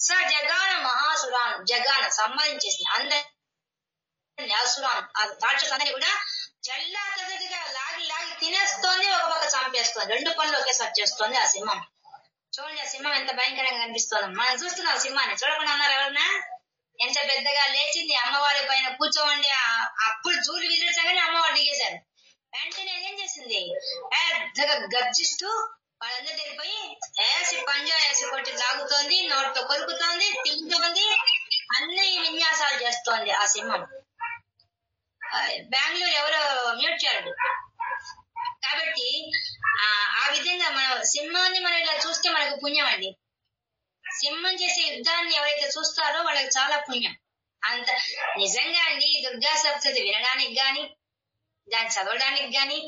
A: స జగాన మహాసురాన్, జగాన సంబంధించేసింది అందరి అసురాన్ రాక్షసుని కూడా చల్లా తదగా లాగి తినేస్తోంది, ఒక పక్క చంపేస్తోంది. రెండు పనులు ఒకేసారి చేస్తోంది ఆ సింహం. చూడండి ఆ సింహం ఎంత భయంకరంగా కనిపిస్తుందో. మనం చూస్తున్నాం సింహాన్ని, చూడకుండా ఉన్నారు ఎవరన్నా? ఎంత పెద్దగా లేచింది, అమ్మవారి పైన కూర్చోండి. అప్పుడు జూలు విదిలించగానే అమ్మవారు దిగేశారు. వెంటనే ఏం చేసింది, పెద్దగా గర్జిస్తూ వాళ్ళందరూ తెలిపోయి వేసి పంజా వేసి కొట్టి లాగుతోంది, నోటితో కొరుకుతోంది, తింటోంది, అన్ని విన్యాసాలు చేస్తోంది ఆ సింహం. బెంగళూరు ఎవరో మ్యూట్ చేయాలి. కాబట్టి ఆ విధంగా మన సింహాన్ని మనం ఇలా చూస్తే మనకు పుణ్యం అండి. సింహం చేసే యుద్ధాన్ని ఎవరైతే చూస్తారో వాళ్ళకి చాలా పుణ్యం. అంత నిజంగా అండి దుర్గా సప్తశతి వినడానికి గాని, దాన్ని చదవడానికి గాని,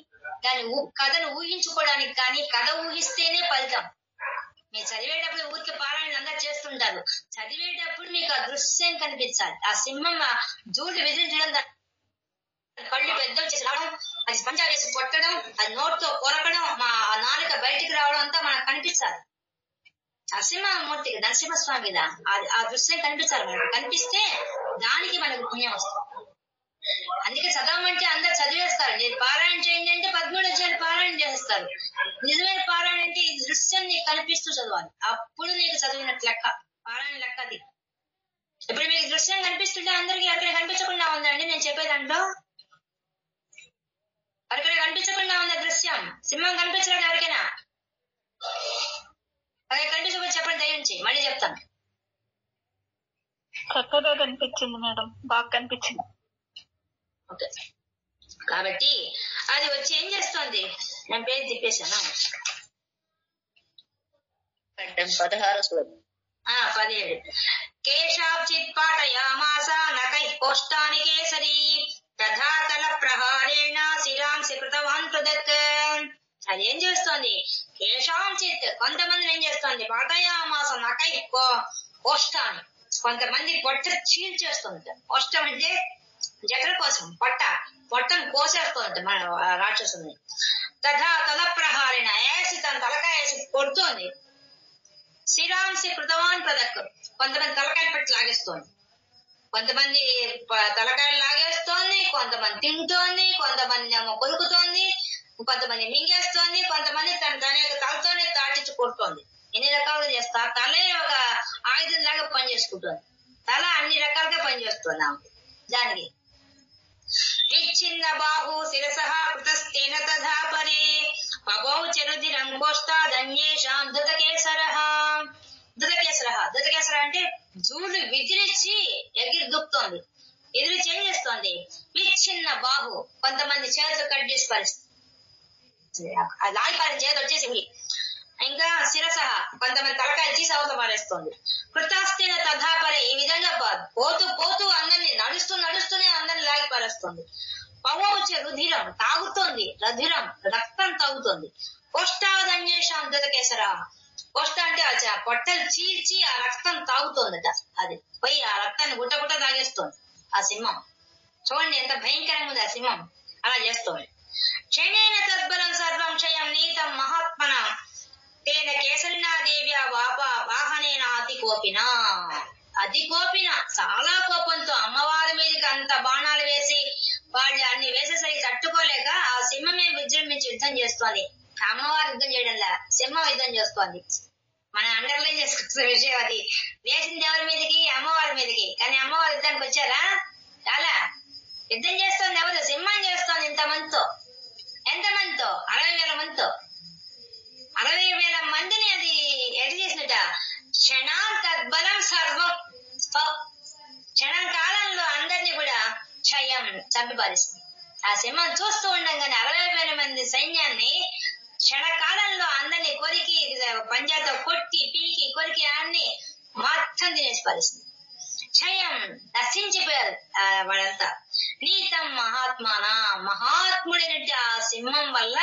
A: దాని కథను ఊహించుకోవడానికి కానీ, కథ ఊహిస్తేనే ఫలితం. మీరు చదివేటప్పుడు ఊరికి పారాయణ అందరూ చేస్తుంటారు, చదివేటప్పుడు మీకు ఆ దృశ్యం కనిపించాలి. ఆ సింహం జూలు విధించడం, కళ్ళు పెద్ద వచ్చేసి రావడం, అది పంచా వేసి కొట్టడం, అది నోట్తో కొరకడం, మా నాలుక బయటికి రావడం అంతా మనకు కనిపించాలి. నరసింహమూర్తికి నరసింహస్వామి మీద ఆ దృశ్యం కనిపించాలి. మనకు కనిపిస్తే దానికి మనకు పుణ్యం వస్తుంది. అందుకే చదవమంటే అందరు చదివేస్తారు. నేను పారాయణ చేయండి అంటే 13 అధ్యాయాలు పారాయణ చేస్తారు. నిజమైన పారాయణ అంటే ఈ దృశ్యం నీకు కనిపిస్తూ చదవాలి, అప్పుడు నీకు చదివినట్టు లెక్క, పారాయణ లెక్క అది. ఇప్పుడు మీకు దృశ్యం కనిపిస్తుంటే అందరికి అక్కడ కనిపించకుండా ఉందండి నేను చెప్పేదాంట్లో, అక్కడ కనిపించకుండా ఉన్న దృశ్యం. సింహం కనిపించలేదు ఎవరికైనా? అక్కడ కనిపించకపోతే చెప్పండి దయించి, మళ్ళీ చెప్తాను.
C: చక్కగా కనిపించింది మేడం, బాగా కనిపించింది.
A: ఓకే, కాబట్టి అది వచ్చి ఏం చేస్తోంది, నేను పేరు తిప్పేశాను. 17 కేశాబ్చిత్ పాటయామాస నకై కోష్టాని కేసరి తథా తల ప్రహారేణ శిరాంసి కృతవాన్ ప్రదత్. అది ఏం చేస్తోంది, కేశాంచిత్ కొంతమంది ఏం చేస్తోంది, పాటయామాస నకై కోష్టాని, కొంతమంది పొట్ట చీల్చేస్తుంది. కోష్టం అంటే జగల కోసం పొట్టను కోసేస్తుంది మన రాక్షసుని. తథా తల ప్రహారేణ వేసి తన తలకాయ వేసి కొడుతోంది. శ్రీరాంసి కృతవాన్ ప్రదక్, కొంతమంది తలకాయలు పట్టి లాగేస్తోంది, కొంతమంది తలకాయలు లాగేస్తోంది, కొంతమంది తింటోంది, కొంతమంది ఏమో కొలుకుతోంది, కొంతమంది మింగేస్తోంది, కొంతమంది తన యొక్క తలతోనే తాటించి కొడుతోంది. ఎన్ని రకాలుగా చేస్తా, తలే ఒక ఆయుధం లాగా పనిచేసుకుంటోంది. తల అన్ని రకాలుగా పనిచేస్తుంది ఆమె. దానికి విచ్ఛిన్న బాహు శిరస కృతస్తేన తథా పరే పవౌ చరుదిరంగోష్టాదన్యేషాం ధృతకేసర. ధృతకేసర అంటే జూలు విదిలిచి ఎగిరి దుక్కుతోంది, ఎదిరించి ఏం చేస్తోంది, విచ్ఛిన్న బాహు కొంతమంది చేతులు కట్ చేసి పరిస్థితి, లాగిపారిన చేతి వచ్చేసింది. ఇంకా శిరస కొంతమంది తలకాయ తీసి అవతల పారేస్తుంది. కృతాస్థిన తథాపరే ఈ విధంగా పోతూ పోతూ అందరినీ నడుస్తూనే అందరినీ లాగి పారేస్తుంది. పవోచ రుధిరం తాగుతోంది, రుధిరం రక్తం తాగుతోంది. కోష్టాదన్యేషాం ధృతకేసర కోష్ట అంటే పొట్టలు చీల్చి ఆ రక్తం తాగుతోందట. అది పోయి ఆ రక్తాన్ని గుట్ట తాగేస్తోంది ఆ సింహం. చూడండి ఎంత భయంకరంగా ఉంది ఆ సింహం. అలా చేస్తోంది. క్షణేన తద్బలం సర్వం క్షయం నీతం మహాత్మన తేన కేసరినాదేవ్య వాహనేన అతి కోపిన చాలా కోపంతో అమ్మవారి మీదకి అంత బాణాలు వేసి వాళ్ళు అన్ని వేసేసరికి తట్టుకోలేక ఆ సింహమే విజృంభించి యుద్ధం చేస్తోంది. అమ్మవారు యుద్ధం చేయడంలా సింహం యుద్ధం చేస్తోంది. మనం అండర్లైన్ చేసుకున్న విషయం అది. వేసింది ఎవరి మీదకి? అమ్మవారి మీదకి. కానీ అమ్మవారి యుద్ధానికి వచ్చారా? చాలా యుద్ధం చేస్తోంది ఎవరు? సింహం చేస్తోంది. ఇంతమందితో ఎంతమందితో? 60,000 మందితో. 60,000 మందిని అది ఎటు చేసినట క్షణం తద్బలం సర్వం క్షణం కాలంలో అందరినీ కూడా క్షయం చంపిపారిస్తుంది. ఆ సింహం చూస్తూ ఉండగానే 60,000 మంది సైన్యాన్ని క్షణకాలంలో అందరినీ కొరికి పంజాతో కొట్టి పీకి కొరికి అన్ని మొత్తం తినేసి పారిస్తుంది. క్షయం నశించిపోయారు వాళ్ళంతా. నీతం మహాత్ముడైనట్టు ఆ సింహం వల్ల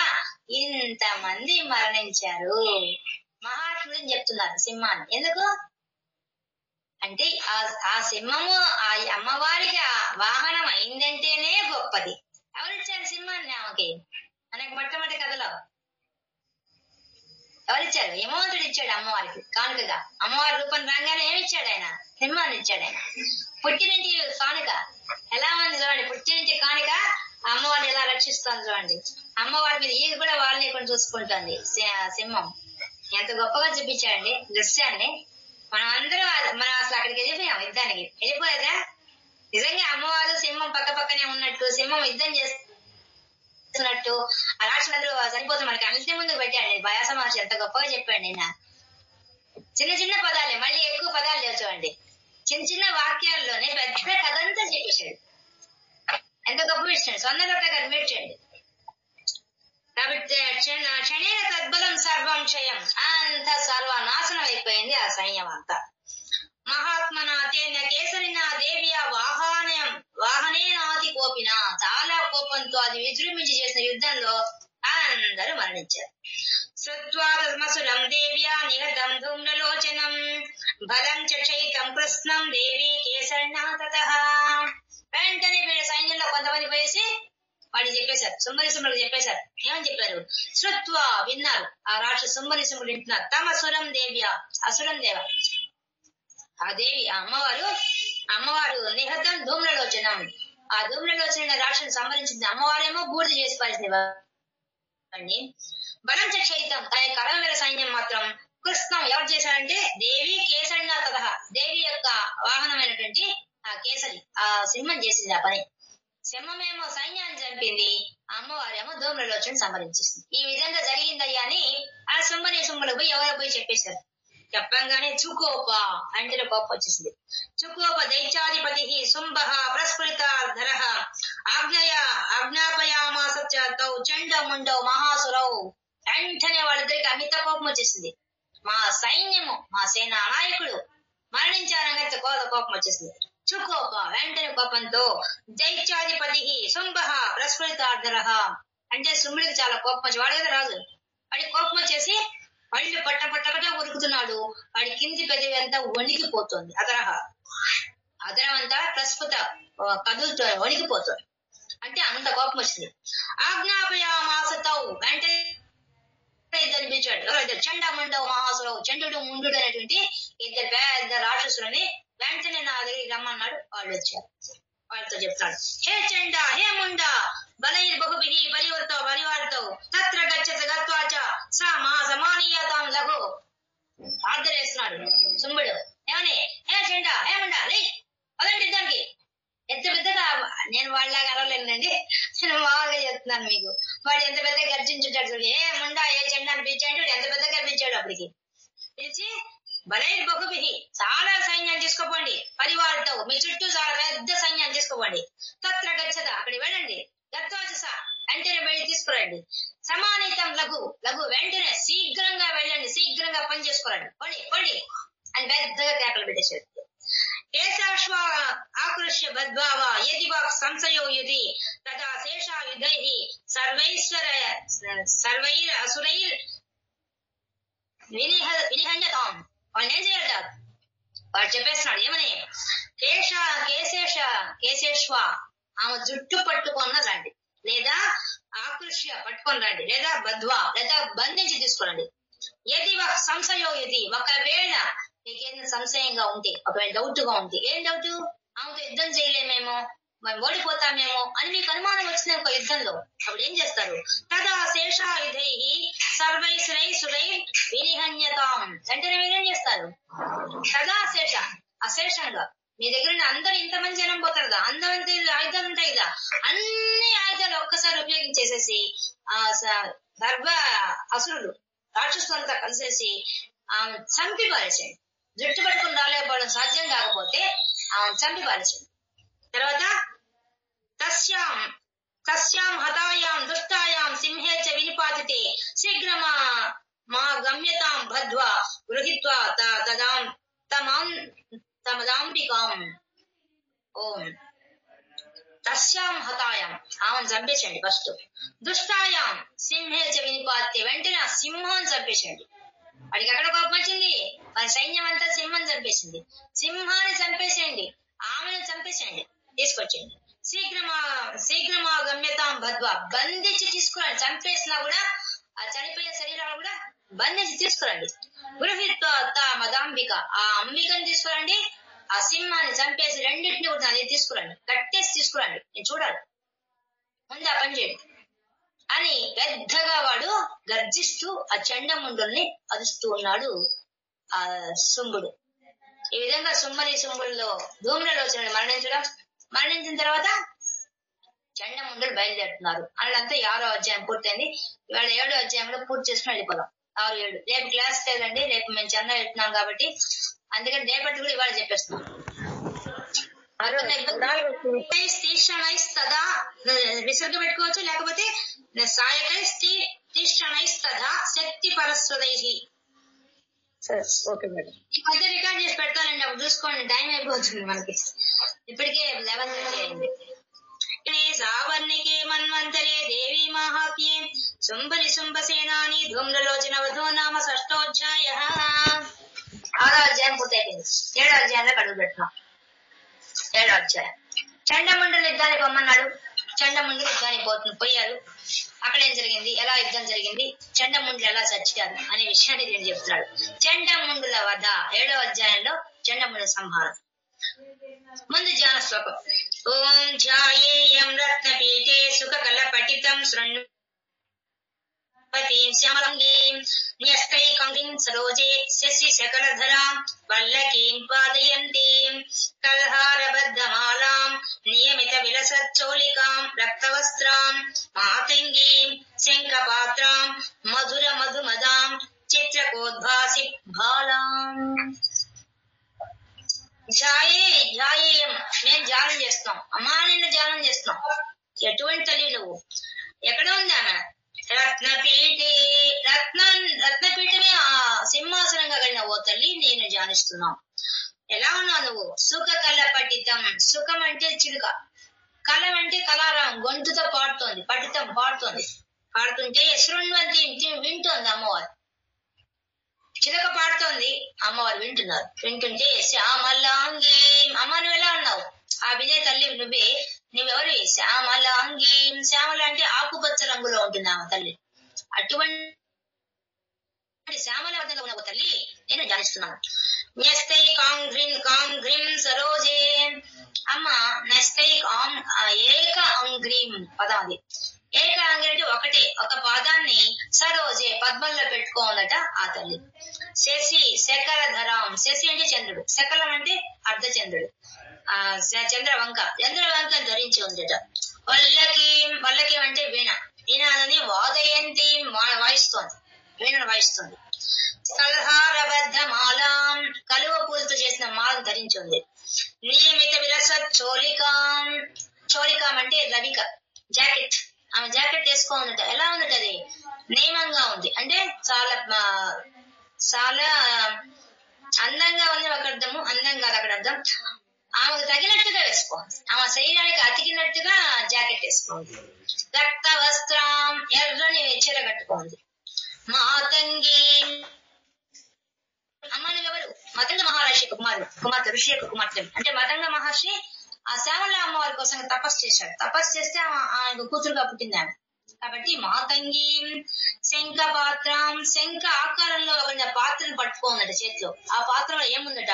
A: ఇంతమంది మరణించారు. మహాత్ముడని చెప్తున్నారు సింహాన్ని. ఎందుకు అంటే ఆ సింహము ఆ అమ్మవారికి ఆ వాహనం అయిందంటేనే గొప్పది. ఎవరిచ్చారు సింహాన్ని ఆమెకి? మనకి మొట్టమొదటి కథలో ఎవరిచ్చారు? యమవంతుడు ఇచ్చాడు అమ్మవారికి కానుకగా. అమ్మవారి రూపం రాగానే ఏమిచ్చాడు ఆయన? సింహాన్ని ఇచ్చాడు ఆయన. పుట్టినింటి కానుక ఎలా ఉంది చూడండి. పుట్టినింటి కానుక అమ్మవారిని ఎలా రక్షిస్తోంది చూడండి. అమ్మవారి మీద ఇది కూడా వాళ్ళని కొన్ని చూసుకుంటుంది సింహం. ఎంత గొప్పగా చూపించాడండి దృశ్యాన్ని. మనం అసలు అక్కడికి వెళ్ళిపోయాం యుద్ధానికి. వెళ్ళిపోలేదా? నిజంగా అమ్మవారు సింహం పక్క పక్కనే ఉన్నట్టు, సింహం యుద్ధం చేస్తున్నట్టు ఆ రాక్షసులందరూ చనిపోతున్న మనకి అన్నిటి ముందుకు పెట్టాడు వ్యాస మహర్షి. ఎంత గొప్పగా చెప్పాడు నిన్న. చిన్న పదాలే, మళ్ళీ ఎక్కువ పదాలు లేవు చూడండి. చిన్న వాక్యాల్లోనే పెద్ద కథ అంతా చెప్పేశాడు. ఎంత గొప్ప విషయం. సొందరత గారు మీరు చేయండి. కాబట్టి క్షణేన తద్బలం సర్వం క్షయం అంత సర్వనాశనం అయిపోయింది ఆ సైన్యం అంతా. మహాత్మన తేన కేసరిన దేవియ వాహనేనాతి కోపిన చాలా కోపంతో అది విజృంభించి చేసిన యుద్ధంలో అందరూ మరణించారు. శ్రుత్వామసురం దేవ్యా నిహతం ధూమ్రలోచనం బలం చైతం కృష్ణం దేవి కేసరినా తతః. వెంటనే వీళ్ళ సైన్యంలో కొంతమంది పోయేసి వాడు చెప్పేశారు, సుమ్మరిసుములకు చెప్పేశారు. ఏమని చెప్పారు? శ్రుత్వ విన్నారు. ఆ రాక్షసు సుమ్మరిసుములు వింటున్నారు. తమ సురం దేవ్య అసురం దేవ ఆ దేవి ఆ అమ్మవారు నిహతం ధూమ్రలోచనం ఆ ధూమ్రలోచన రాక్షసుని సంహరించింది. అమ్మవారేమో బూడిద చేసి పారేసింది. బలం చైతం తన యొక్క 60,000 సైన్యం మాత్రం కృష్ణం ఎవరు చేశారంటే దేవి కేసరినా తతః దేవి యొక్క వాహనమైనటువంటి ఆ కేసరి ఆ సింహం చేసింది ఆ పని. సింహమేమో సైన్యాన్ని చంపింది, అమ్మవారేమో ధూమ్రలోచన సంహరించేసింది. ఈ విధంగా జరిగిందయ్యా అని ఆ సుమ్మలకు పోయి ఎవరో పోయి చెప్పేశారు. చెప్పంగానే చుకోప అంటే కోపం వచ్చేసింది. చుకోప దైత్యాధిపతి శుంభ ప్రస్ఫురితాధర ఆజ్ఞాపయామాస తౌ చండముండౌ మహాసురౌ. వెంటనే వాళ్ళిద్దరికి అమిత కోపం వచ్చేసింది. మా సైన్యము మా సేనా నాయకుడు మరణించారని కోపం వచ్చేసింది. చుకోప వెంటనే కోపంతో దైత్యాధిపతి శుంభ ప్రస్ఫురితాధర అంటే శుంభుడికి చాలా కోపం వచ్చి వాడు కదా రాజు. వాడి కోపం వచ్చేసి పళ్ళు పట్టపట్టకట ఉరుకుతున్నాడు. వాడి కింది పెదవి అంతా వణికిపోతుంది. అదరం అంతా ప్రస్ఫుత కదులుతో వణికిపోతుంది. అంటే అంత కోపం వచ్చింది. ఆజ్ఞాపయామాసతౌ వెంటనే ఇద్దరు పిలిచాడు. చండముండవు మహాసురవు చండు ముండు అనేటువంటి ఇద్దరు పెద్ద రాక్షసులని వెంటనే నా దగ్గరికి రమ్మన్నాడు. వాళ్ళు వచ్చారు. వాళ్ళతో చెప్తాడు, హే చండ హే ముండ బలైర్ బహుభిః పరివార్తౌ తత్ర గచ్చత గత్వాచ సా మా సమానీయతాం లఘు. ఆర్డరేస్తున్నాడు శుంభుడు. ఏమని? హే చండ హే ముండ లే అదండి ఇద్దరికి. ఎంత పెద్దగా నేను వాళ్ళలాగా అరవలేనండి, నేను మామూలుగా చెప్తున్నాను మీకు. వాడు ఎంత పెద్దగా గర్జించుంటాడు చూడు. ఏ ముండా ఏ చెండా అని పిలిచాడు. ఎంత పెద్దగా పిలిచాడు. అప్పటికి పిలిచి బలైర్ బహుభిః చాలా సైన్యాన్ని తీసుకోపోండి, పరివార్తౌ మీ చుట్టూ చాలా పెద్ద సైన్యాన్ని తీసుకోపోండి, తత్ర గచ్చత అక్కడికి వెళ్ళండి, గత్వాచస వెంటనే వెళ్ళి తీసుకురండి. సమానీతం లఘు లఘు వెంటనే శీఘ్రంగా వెళ్ళండి, శీఘ్రంగా పని చేసుకురండి, పొడి పొడి అని పెద్దగా కేకలు పెట్టేశాడు. కేశాశ్వ ఆకృష్య బద్భావ యది వా సంశయో యుధి తదా శేషా యుధై సర్వైర్ అసురైర్ వినిహన్యతాం. వాళ్ళని ఏం చేయాలట వాడు చెప్పేస్తున్నాడు. ఏమని? కేశేశ్వ ఆమె జుట్టు పట్టుకొని రండి, లేదా ఆకృష్య పట్టుకొని రండి, లేదా బద్వా లేదా బంధించి తీసుకురండి. యది వా సంశయో యుధి ఒకవేళ నీకేదైనా సంశయంగా ఉంటే, ఒకవేళ డౌట్ గా ఉంటే, ఏం డౌట్? ఆమెతో యుద్ధం చేయలేమేమో, మనం ఓడిపోతామేమో అని మీకు అనుమానం వచ్చింది ఒక యుద్ధంలో, అప్పుడు ఏం చేస్తారు? తదా శేషాయుధై సర్వైశ్రై సురై వినిహన్యతాం. వెంటనే మీరేం చేస్తారు? తదా శేష అశేషంగా మీ దగ్గర అందరు ఇంతమంది జనం పోతారు కదా, అందమంత ఆయుధాలు ఉంటాయి కదా, అన్ని ఆయుధాలు ఒక్కసారి ఉపయోగించేసేసి ఆ సర్వ అసురులు రాక్షసులంతా కలిసేసి ఆమె చంపి పారేసేయండి. జుట్టు పట్టుకుని రాలేకపోవడం సాధ్యం కాకపోతే ఆమె చంపి పారేసేయండి. తర్వాత తస్యాం హతాయాం దుష్టాయాం సింహే చ వినిపాతితే శీఘ్రమా మా గమ్యతాం బద్ధ్వా గృహీత్వా తమదాంబికాం. ఓం తస్యాం హతాయాం ఆమెను చంపేసండి ఫస్ట్. దుష్టాయాం సింహే చ వినిపాతితే వెంటనే ఆ సింహాన్ని చంపేసండి. వాడికి ఎక్కడ కోపం వచ్చింది? వారి సైన్యం అంతా సింహం చంపేసింది. సింహాన్ని చంపేసేయండి, ఆమెను చంపేసేయండి, తీసుకొచ్చేయండి. శీఘ్రమా గమ్యతాం బద్వా బంధించి తీసుకురండి. చంపేసినా కూడా ఆ చనిపోయిన శరీరాలు కూడా బంధించి తీసుకురండి. గృహీత్వా మదాంబిక ఆ అంబికను తీసుకురండి, ఆ సింహాన్ని చంపేసి రెండింటిని కూడా తీసుకురండి, కట్టేసి తీసుకురండి, నేను చూడాలి, ముందు ఆ పని చేయండి అని పెద్దగా వాడు గర్జిస్తూ ఆ చండముండుల్ని అదుస్తూ ఉన్నాడు ఆ శుంభుడు. ఈ విధంగా శుంభుల్లో ధూమ్రలోచన మరణించిన తర్వాత చండముండులు బయలుదేరుతున్నారు. వాళ్ళంతా 6వ అధ్యాయం పూర్తయింది. ఇవాళ 7వ అధ్యాయంలో పూర్తి చేసుకుని వెళ్ళిపోదాం. 6, 7 రేపు క్లాస్ లేదండి, రేపు మేము చెన్నై వెళ్తున్నాం కాబట్టి అందుకని రేపటి కూడా ఇవాళ చెప్పేస్తున్నాం. విసర్గ పెట్టుకోవచ్చు, లేకపోతే సాయకై తీక్షణైస్తదా శక్తి పరస్వదై.
C: Okay madam.
A: ఈ మధ్య రికార్డ్ చేసి పెడతానండి, అప్పుడు చూసుకోండి, టైం అయిపోతుంది మనకి. ఇప్పటికే 11 అయింది. సావర్ణికే మన్వంతరే దేవీ మాహాత్మ్యే శుంభని శుంభసేనాని ధూమ్రలోచన వధో నామ 6వ అధ్యాయ. 6వ అధ్యాయం పూర్తయిపోయింది. 7వ అధ్యాయంలో అడుగు పెట్టినాం. 7వ అధ్యాయం చండముండులు యుద్ధానికి పొమ్మన్నాడు. చండముండులు యుద్ధానికి పోయారు. అక్కడ ఏం జరిగింది, ఎలా యుద్ధం జరిగింది, చండముండులు ఎలా చచ్చారు అనే విషయాన్ని నేను చెప్తున్నాడు. చండముండుల వధ 7వ అధ్యాయంలో చండముండుల సంహారం. ముందు ధ్యాన శ్లోకం. ఓం ధ్యాయేయం రత్నపీఠే సుఖకల పఠితం శృణ్వతీం శ్యామలంగీం న్యస్తైకంగిం సరోజే శశి శకలధరాం వల్లకీం పాదయంతీం కల్హారబద్ధమాలాం నియమిత విలసచ్చోళికాం రక్తవస్త్రాం మాతంగీం శంఖపాత్రాం మధుర మధుమదాం చిత్రకోద్భాసి బాలాం. ధ్యాయేయం మేము ధ్యానం చేస్తాం. అమ్మా నిన్ను ధ్యానం చేస్తాం. ఎటువంటి తల్లి నువ్వు? ఎక్కడ ఉంది ఆమె? రత్నపీఠే రత్నపీఠమే ఆ సింహాసనంగా కలిగిన ఓ తల్లి నేను ధ్యానిస్తున్నాం. ఎలా ఉన్నావు నువ్వు? సుఖ కల పఠితం. సుఖం అంటే చిలుక, కలం అంటే కలారాం, గొంతుతో పాడుతోంది, పఠితం పాడుతుంటే శృణ్వంతి వింటోంది అమ్మవారు. చిలక పాడుతోంది, అమ్మవారు వింటున్నారు. వింటుంటే శ్యామలాంగి అమ్మ నువ్వు ఎలా ఉన్నావు? ఆ విజయ తల్లి నువ్వెవరి? శ్యామలాంగి. శ్యామల అంటే ఆకుపచ్చ రంగులో ఉంటుంది ఆమె తల్లి. అటువంటి శ్యామల వర్గంలో ఉన్న ఒక తల్లి నేను ధ్యానిస్తున్నాను. న్యస్తై కాం హ్రీం సరోజే. అమ్మ నస్తై ఏక అంగ్రీం పదం అది. ఏక అంగ్రీ అంటే ఒకటే, ఒక పాదాన్ని సరోజే పద్మంలో పెట్టుకోవాలట ఆ తల్లి. శశి శకలధరాం. శశి అంటే చంద్రుడు, శకలం అంటే అర్ధచంద్రుడు, చంద్రవంక ధరించి ఉందట. వల్లకి అంటే వీణ. వీణని వాదయంతి వాయిస్తోంది, వీణను వాయిస్తుంది. కల్హారబద్ధ మాలాం కలువ పూలతో చేసిన మాలను ధరించి ఉంది. నియమిత విలస చోళికాం. చోళికాం అంటే రవిక, జాకెట్. చేసుకోనుంట. ఎలా ఉన్నట్టు అది నియమంగా ఉంది అంటే చాలా చాలా అందంగా ఉంది ఒక అర్థము, అందం కాదు అక్కడ అర్థం. ఆమెకు తగినట్టుగా వేసుకోండి, ఆమె శరీరానికి అతికినట్టుగా జాకెట్ వేసుకోండి. రక్త వస్త్రం ఎర్రని చీర కట్టుకోండి. మాతంగి అమ్మని ఎవరు? మతంగ మహారాజు కుమార్తె ఋషి యొక్క కుమార్తె. అంటే మతంగ మహర్షి ఆ శ్యామల అమ్మవారి కోసం తపస్సు చేశాడు. తపస్సు చేస్తే ఆయన కూతురుగా పుట్టింది ఆమె. కాబట్టి మాతంగి శంఖ పాత్రం, శంఖ ఆకారంలో ఒక పాత్రను పట్టుకోందట చేతిలో. ఆ పాత్రలో ఏముందట?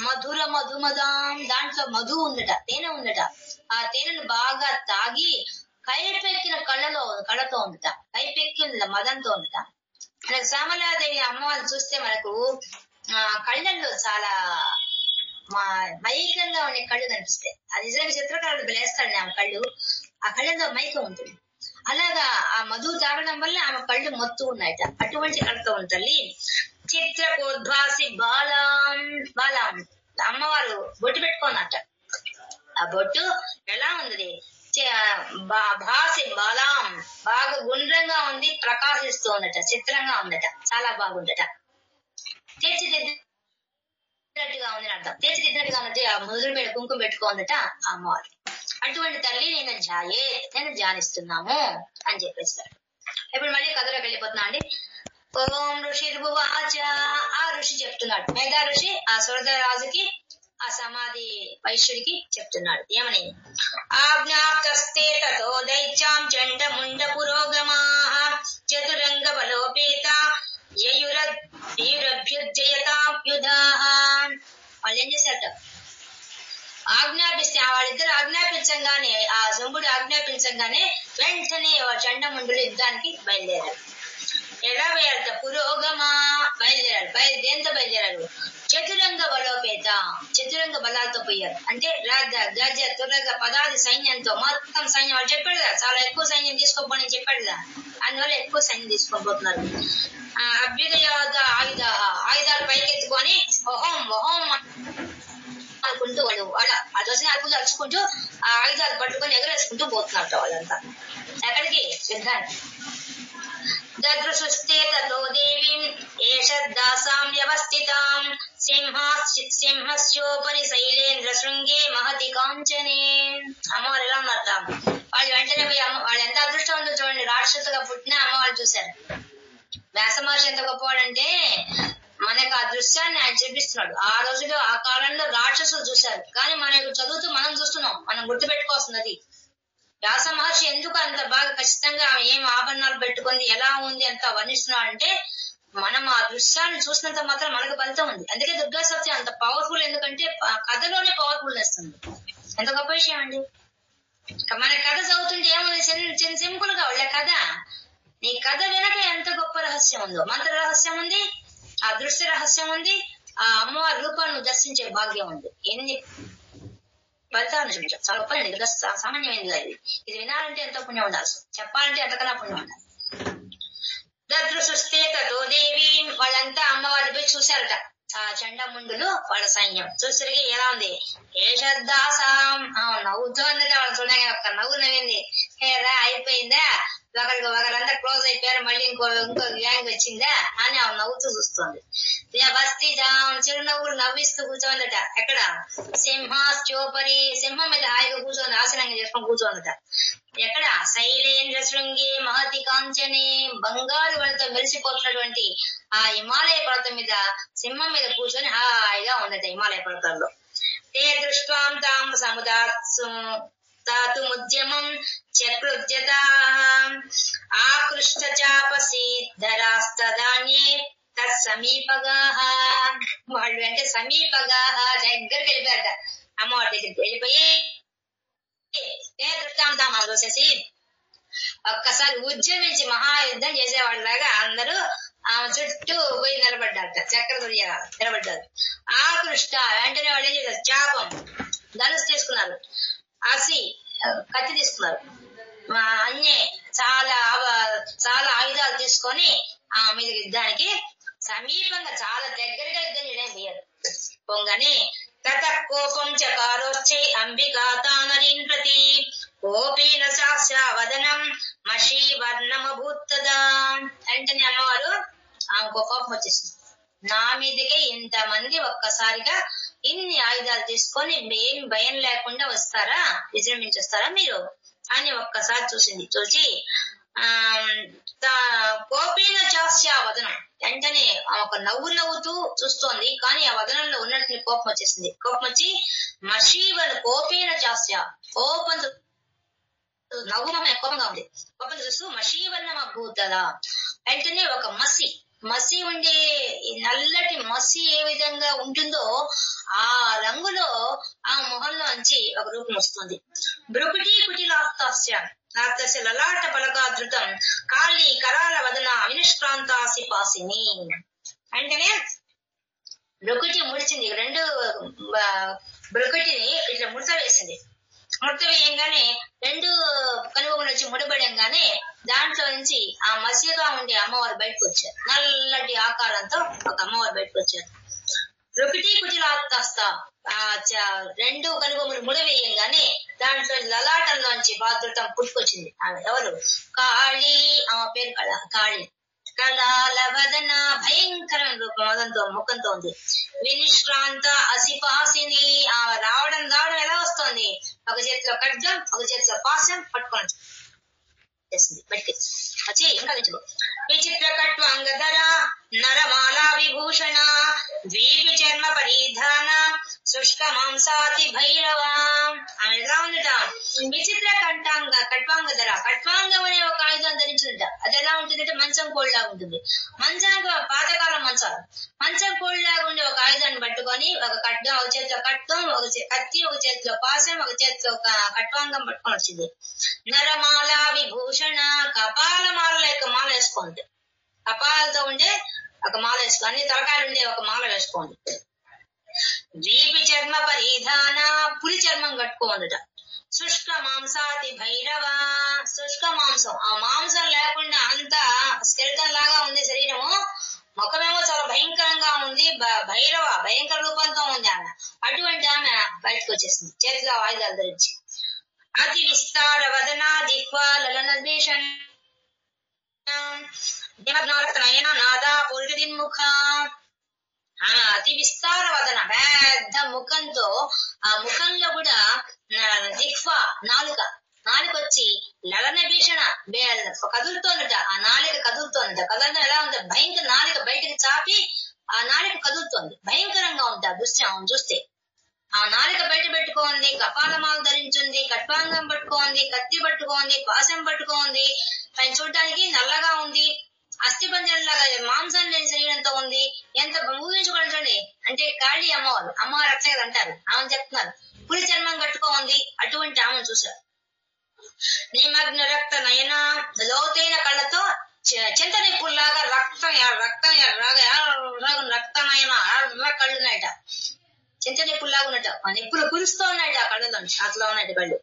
A: మధుర మధుమదాం, దాంట్లో మధు ఉందట, తేనె ఉందట. ఆ తేనెను బాగా తాగి కైపెక్కిన కళ్ళతో ఉందట, కైపెక్కిన మదంతో ఉందట. మనకు శ్యామలాదేవి అమ్మవారిని చూస్తే మనకు కళ్ళల్లో చాలా మైకంగా ఉండే కళ్ళు కనిపిస్తాయి. అది నిజంగా చిత్రకారుడు వేస్తాడు ఆమె కళ్ళు, ఆ కళ్ళల్లో మైకం ఉంటుంది. అలాగా ఆ మధు తాగడం వల్ల ఆమె కళ్ళు మొత్తు ఉన్నాయట, అటువంటి కళ్ళతో ఉంటుంది. చిత్రకోద్భాసి బాలాం అమ్మవారు బొట్టు పెట్టుకోనట. ఆ బొట్టు ఎలా ఉంది? భాసి బాలాం బాగా గుండ్రంగా ఉంది, ప్రకాశిస్తూ ఉందట, చిత్రంగా ఉందట, చాలా బాగుందట. తీర్చిదిద్దినట్టుగా ఉంది అర్థం. తీర్చిదిద్దినట్టుగా ఉన్నట్టు ఆ ముదురు మీద కుంకుమ పెట్టుకోందట అమ్మవారు. అటువంటి తల్లి నేను ధ్యానిస్తున్నాము అని చెప్పేస్తారు. ఇప్పుడు మళ్ళీ కథలోకి వెళ్ళిపోతున్నా అండి. ఓం ఋషిర్భువాచ, ఆ ఋషి చెప్తున్నాడు, మేధా ఋషి ఆ సురధరాజుకి ఆ సమాధి వైశ్యుడికి చెప్తున్నాడు ఏమని? ఆజ్ఞాప్తస్తే తతో దైత్యాం చండముండ పురోగమాః చతురంగ బలోపేత యయురభ్యుజ్జయతాభ్యుధాః. వాళ్ళు ఏం చేశారట? ఆజ్ఞాపిస్తే వాళ్ళిద్దరు ఆజ్ఞాపించంగానే, ఆ శంభుడు ఆజ్ఞాపించంగానే వెంటనే చండముండులు యుద్ధానికి బయలుదేరారు. ఎలా బయలుదేరట? పురోగమా బయలుదేరారు. దేంతో బయలుదేరారు? చతురంగ బలోపేత, చతురంగ బలాలతో పోయారు. అంటే రాజ గజ తురగ పదాది సైన్యంతో, మొత్తం సైన్యం వాళ్ళు చెప్పాడు కదా, చాలా ఎక్కువ సైన్యం తీసుకోపోని చెప్పాడు కదా, అందువల్ల ఎక్కువ సైన్యం తీసుకోబోతున్నారు. అభ్యుదయాద ఆయుధాలు పైకెత్తుకొని ఓహం ఓహం అనుకుంటూ వాళ్ళు ఆ దోషని అడుగులు అరుచుకుంటూ ఆ ఆయుధాలు పట్టుకొని ఎగరేసుకుంటూ పోతున్నట్టు వాళ్ళంతా. ఎక్కడికి? యుద్ధానికి. దదృశుస్తే తతో దేవీం ఏషద్దాసాం వ్యవస్థితాం సింహస్యోపరి శైలేంద్ర శృంగే మహతి కాంచనే. అమ్మవారు ఎలా ఉన్నట్ట? వాళ్ళు వెంటనే పోయి వాళ్ళు ఎంత అదృష్టం ఉందో చూడండి, రాక్షసుగా పుట్టిన అమ్మవారు చూశారు. వ్యాస మహర్షి ఎంత గొప్పవాడంటే మనకు ఆ దృశ్యాన్ని ఆయన చూపిస్తున్నాడు. ఆ రోజులో ఆ కాలంలో రాక్షసులు చూశారు, కానీ మనకు చదువుతూ మనం చూస్తున్నాం, మనం గుర్తుపెట్టుకోవాల్సినది. వ్యాస మహర్షి ఎందుకు అంత బాగా ఖచ్చితంగా ఏం ఆభరణాలు పెట్టుకుంది, ఎలా ఉంది అంత వర్ణిస్తున్నాడు అంటే మనం ఆ దృశ్యాన్ని చూసినంత మాత్రం మనకు ఫలితం ఉంది. అందుకే దుర్గా సత్యం అంత పవర్ఫుల్, ఎందుకంటే కథలోనే పవర్ఫుల్ వస్తుంది. ఎంత గొప్ప విషయం అండి. మన కథ చదువుతుంటే ఏముంది, సింపుల్ గా వాళ్ళ కథ. నీ కథ వెనక ఎంత గొప్ప రహస్యం ఉందో, మంత్ర రహస్యం ఉంది, ఆ దృశ్య రహస్యం ఉంది, ఆ అమ్మవారి రూపాన్ని దర్శించే భాగ్యం ఉంది. ఎన్ని ఫలితాలను చూపించారు. చాలా గొప్ప దుర్గా, సామాన్యమైనది కాదు ఇది వినాలంటే ఎంతో పుణ్యం ఉండాలి, చెప్పాలంటే ఎంతకన్నా పుణ్యం ఉండాలి. దదృశుస్తే తతో దేవి, వాళ్ళంతా అమ్మవారిని పోయి చూశారట. ఆ చండముండులు వాళ్ళ సైన్యం చూసరికి ఎలా ఉంది? ఏషద్దాసాం నవ్వుతూ అందట. వాళ్ళు చూడగానే ఒక్క నవ్వు నవ్వింది. హేరా అయిపోయిందా, ఒకరంతా క్లోజ్ అయిపోయారు, మళ్ళీ ఇంకో గ్యాంగ్ వచ్చిందా అని ఆమె నవ్వుతూ చూస్తుంది. చిరునవ్వులు నవ్విస్తూ కూర్చోందట. ఎక్కడ? సింహాశ్చోపరి, సింహం మీద హాయిగా కూర్చోండి, ఆసనంగా చేసుకొని కూర్చోందట. ఎక్కడ? శైలేంద్ర శృంగి మహతి కాంచనే, బంగారు వాళ్ళతో మెరిసిపోతున్నటువంటి ఆ హిమాలయ పర్వతం మీద సింహం మీద కూర్చొని హాయిగా ఉండట హిమాలయ పర్వతాల్లో. తే దృష్ట్వాం తాం సముదాతుముద్యమం చక్రుద్యతా ఆకృష్ట చాపసీధరాస్తదాన్యే తత్సమీపగా. వాళ్ళు అంటే సమీపగా దగ్గరికి వెళ్ళిపోయారట. అమ్మవారి దగ్గరికి వెళ్ళిపోయి తే దృష్టాంతం చూసేసి ఒక్కసారి ఉద్యమించి మహాయుద్ధం చేసేవాళ్ళలాగా అందరూ ఆమె చుట్టూ పోయి నిలబడ్డారట, చక్రవర్య నిలబడ్డారు. ఆకృష్ట వెంటనే వాళ్ళు ఏం చేశారు? చాపం ధనుసు తీసుకున్నారు, అసి కత్తి తీసుకున్నారు, అన్నే చాలా ఆయుధాలు తీసుకొని ఆమె మీద యుద్ధానికి సమీపంగా చాలా దగ్గరగా యుద్ధం చేయడానికి పోయారు. పొంగని తత కోపం చకారోచ్చై అంబికా తానరీన్ ప్రతి కోపేన సాస్య వదనం మషి వర్ణమభూత్తదా. వెంటనే అమ్మవారు ఆమెకు కోపం వచ్చేసింది. నా మీదకే ఇంతమంది ఒక్కసారిగా ఇన్ని ఆయుధాలు తీసుకొని ఏం భయం లేకుండా వస్తారా, విజృంభించేస్తారా మీరు అని ఒక్కసారి చూసింది. చూసి కోపేన చాస్య వదనం, వెంటనే ఒక నవ్వుతూ చూస్తోంది. కానీ ఆ వదనంలో ఉన్నట్టు కోపం వచ్చేసింది. కోపం వచ్చి మషీవన్ కోపేన చాస్య, కోపంతో నవ్వు కోపంగా ఉంది. కోపం చూస్తూ మషీవర్ణం అభూతదా, వెంటనే ఒక మసి ఉండే నల్లటి మసి ఏ విధంగా ఉంటుందో ఆ రంగులో ఆ మొహంలోంచి ఒక రూపం వస్తుంది. భృకుటి కుటిలాస్తాస్య లలాట పలకాధృతం కాళీ కరాల వదన వినిష్క్రాంతాసి పాసిని. వెంటనే భృకుటి ముడిచింది, రెండు భృకుటిని ఇట్లా ముడత వేసింది. ముడత వేయంగానే రెండు కనుబొమ్మలు వచ్చి ముడబడంగానే దాంట్లో నుంచి ఆ మసిగా ఉండే అమ్మవారు బయటకు వచ్చారు. నల్లటి ఆకారంతో ఒక అమ్మవారు బయటకు వచ్చారు. భృకుటి కుటిలాస్తాస్తా, రెండు కనుబొమ్మలు ముడవేయంగానే దాంట్లో లలాటంలోంచి పాదృతం పుట్టుకొచ్చింది. ఆమె ఎవరు? కాళీ, ఆమె పేరు కాళీ. కళాల వదన, భయంకరమైన రూపం ముఖంతో ఉంది. వినిష్క్రాంత అసిపాసిని, ఆమె రావడం ఎలా వస్తోంది? ఒక చేతిలో ఖడ్గం, ఒక చేతిలో పాశం పట్టుకొని బయటికి వచ్చి ఇంకా విచిత్ర కట్వాంగధర నరమాలా విభూషణ ద్వీపి చర్మ పరిధాన శుష్క మాంసాతి భైరవ. ఆమె ఎలా ఉందట? విచిత్ర కట్వాంగధర, కట్వాంగం అనే ఒక ఆయుధం ధరించిందట. అది ఎలా ఉంటుందంటే మంచం కోళ్ళలాగా ఉంటుంది. పాతకాలం మంచం కోళ్ళలాగా ఉండే ఒక ఆయుధాన్ని పట్టుకొని ఒక ఖడ్గం, ఒక చేతిలో కట్టం, ఒక కత్తి, ఒక చేతిలో పాశం, ఒక చేతిలో ఒక కట్వాంగం పట్టుకొని వచ్చింది. నరమాల విభూషణ, కపాలమాల యొక్క మాల వేసుకోండి. కపాలతో ఉండే ఒక మాల వేసుకో, అన్ని తలకాయలు ఉండే ఒక మాల వేసుకోండి. ద్వీపి చర్మ పరిధాన, పులి చర్మం కట్టుకోండిట. శుష్క మాంసాతి భైరవ, శుష్క మాంసం, ఆ మాంసం లేకుండా అంత స్కెలిటన్ లాగా ఉంది శరీరము. ముఖమేమో చాలా భయంకరంగా ఉంది. భయంకర రూపంతో ఉంది ఆమె. అటువంటి ఆమె బయటకు వచ్చేసింది చేతిలో ఆయుధాలు ధరించి. అతి విస్తార వదన దిక్వా లలనద్వేషణ నయన నాదా పూరిదిన్ముఖ. అతి విస్తార వదన, పెద్ద ముఖంతో, ఆ ముఖంలో కూడా దిక్వా నాలుక వచ్చి లలన భీషణ కదులుతోందట. ఆ నాలిక కదులుతోందట. కదలడం ఎలా ఉంది? భయంకర నాలిక బయటకు చాపి ఆ నాలిక కదులుతోంది. భయంకరంగా ఉంది ఆ దృశ్యం చూస్తే. ఆ నాలిక బయట పెట్టుకోంది, కపాలమాల ధరించింది, కట్వాంగం పట్టుకోంది, కత్తి పట్టుకోంది, పాశం పట్టుకోంది. ఆయన చూడటానికి నల్లగా ఉంది, అస్థిపంజరంలాగా మాంసం లేని శరీరంతో ఉంది. ఎంత ఊహించుకోండి. అంటే కాళీ అమ్మవారు అట్లే అంటారు. ఆమెను చెప్తున్నారు. పులి చర్మం కట్టుకోంది. అటువంటి ఆమెను చూశారు. నిమగ్న రక్త నయన, లోతైన కళ్ళతో చింతనిప్పుల్లాగా రక్తం రక్తనయన కళ్ళున్నాయట. చింతనిప్పుల్లాగా ఉన్నట. ఆ నిప్పులు కురుస్తూ ఉన్నాయట ఆ కళ్ళలోంచి. అట్లా ఉన్నాయట కళ్ళు.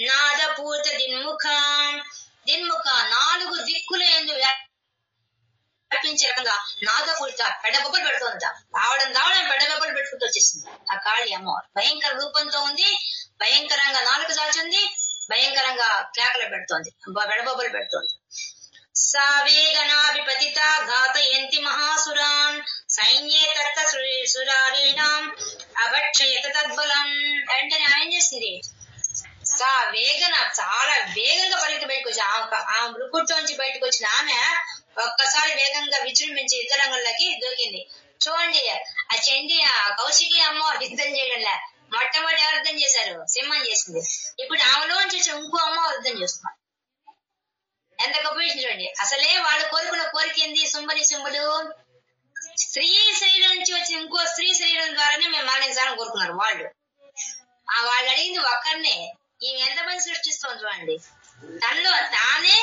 A: నాదపూర్త దిన్ముఖ, నాలుగు దిక్కులు ఎందు వ్యాపించే రకంగా నాదపూర్త పెడబొబ్బలు పెడుతోందట. రావడం పెడబొబ్బలు పెట్టుకుంటూ వచ్చేసింది ఆ కాళీ అమ్మవారు. భయంకర రూపంతో ఉంది, భయంకరంగా నాలుగు దాచుంది, భయంకరంగా కేకలు పెడుతోంది, పెడబొబ్బలు పెడుతోంది. సావేగనాభిపతిత ఘాతయంతి మహాసురాన్ సైన్యే తత్త సురారీణాం అభక్షయత తద్బలం. వెంటనే ఏం చేసింది? వేగన, చాలా వేగంగా పరిగెత్తి బయటకు వచ్చి ఆ మృకుట్లోంచి బయటకు వచ్చిన ఆమె ఒక్కసారి వేగంగా విజృంభించి యుద్ధరంగంలోకి దూకింది. చూడండి, ఆ చండి కౌశికి అమ్మవారు యుద్ధం చేయడంలా. మొట్టమొదటి ఎవరు యుద్ధం చేశారు? సింహం చేసింది. ఇప్పుడు ఆమెలోంచి ఇంకో అమ్మవారు యుద్ధం చేస్తున్నారు. ఎంత గొప్ప విషయం చూడండి. అసలే వాళ్ళు కోరుకున్న కోరిక ఏంది? సింహుడు స్త్రీ శరీరం నుంచి వచ్చిన ఇంకో స్త్రీ శరీరం ద్వారానే మేము మరణించాలని కోరుకున్నారు వాళ్ళు. వాళ్ళు అడిగింది ఒక్కరినే. ఈమె ఎంతమంది సృష్టిస్తాం చూడండి. తనలో తానే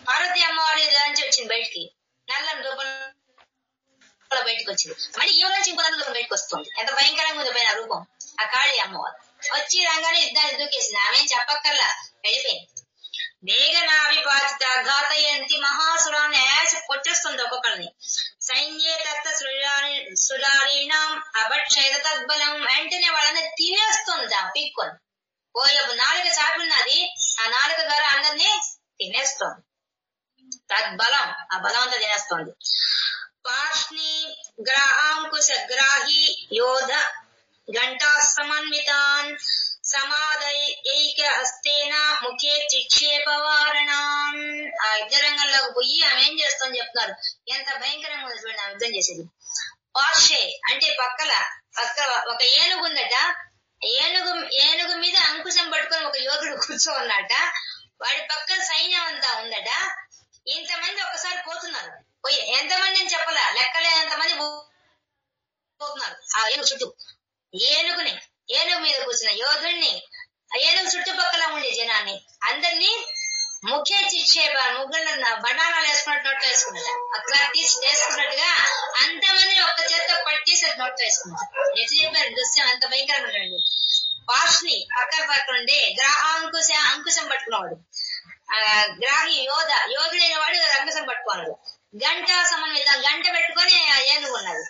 A: పార్వతి అమ్మవారి నుంచి వచ్చింది బయటికి, నల్లని రూపంలో బయటకు వచ్చింది. మళ్ళీ ఈ నుంచి ఇంకో నల్ల రూపం బయటకు వస్తుంది. ఎంత భయంకరంగా ఉంది పైన రూపం. ఆ కాళీ అమ్మవారు వచ్చి రంగానే యుద్ధాన్ని దూకేసింది. ఆమెం చెప్పక్కర్లా, వెళ్ళిపోయింది. వేగనాభిపాతిత ఘాతయంతి మహాసురాన్ని యాసి కొట్టేస్తుంది ఒక్కొక్కరిని. సైన్యే తత్త సురారీణాం అభక్షయత తద్బలం. వెంటనే వాళ్ళని తినేస్తుంది ఆ పీక్కొని. నాలుక చాపున్నది, ఆ నాలుక ద్వారా అందరినీ తినేస్తోంది. తద్బలం, ఆ బలం అంతా తినేస్తోంది. పాష్ని గ్రహాంకుశ గ్రాహి యోధ ఘంటా సమన్వితాన్ సమాదైక హస్తేన ముఖే చిక్షేప వారణాన్. ఆ యుద్ధ రంగంలోకి పోయి ఆమె ఏం చేస్తోంది చెప్తున్నారు. ఎంత భయంకరంగా ఉంది చూడండి ఆమె యుద్ధం చేసేది. పార్షే అంటే పక్క ఒక ఏనుగు ఉందట. ఏనుగు మీద అంకుశం పట్టుకొని ఒక యోధుడు కూర్చో ఉన్నట. వాడి పక్కన సైన్యం అంతా ఉందట. ఇంతమంది ఒక్కసారి పోతున్నారు. పోయి ఎంతమంది అని చెప్పలా, లెక్కలేనంతమంది పోతున్నారు ఆ ఏనుగు చుట్టూ. ఏనుగు మీద కూర్చున్న యోధుడిని, ఏనుగు చుట్టుపక్కల ఉండే జనాన్ని అందరినీ ముఖ్య చిక్షేప ముగ్గురు బనానాలు వేసుకున్నట్టు నోట్లో వేసుకున్నట. అట్లా తీసి వేసుకున్నట్టుగా అంతమందిని ఒక్క చేత్తో పట్టేసి నోట్లో వేసుకున్నట. ఎట్లా చెప్పారు దృశ్యం అంత భయంకరంగా ఉండండి. పాష్ని పక్కన ఉండే అంకుశం పట్టుకున్నవాడు, గ్రాహి యోధుడైన వాడు అంకుశం పట్టుకున్నాడు. గంట సమన్వితం, గంట పెట్టుకొని ఏనుగు ఉన్నది.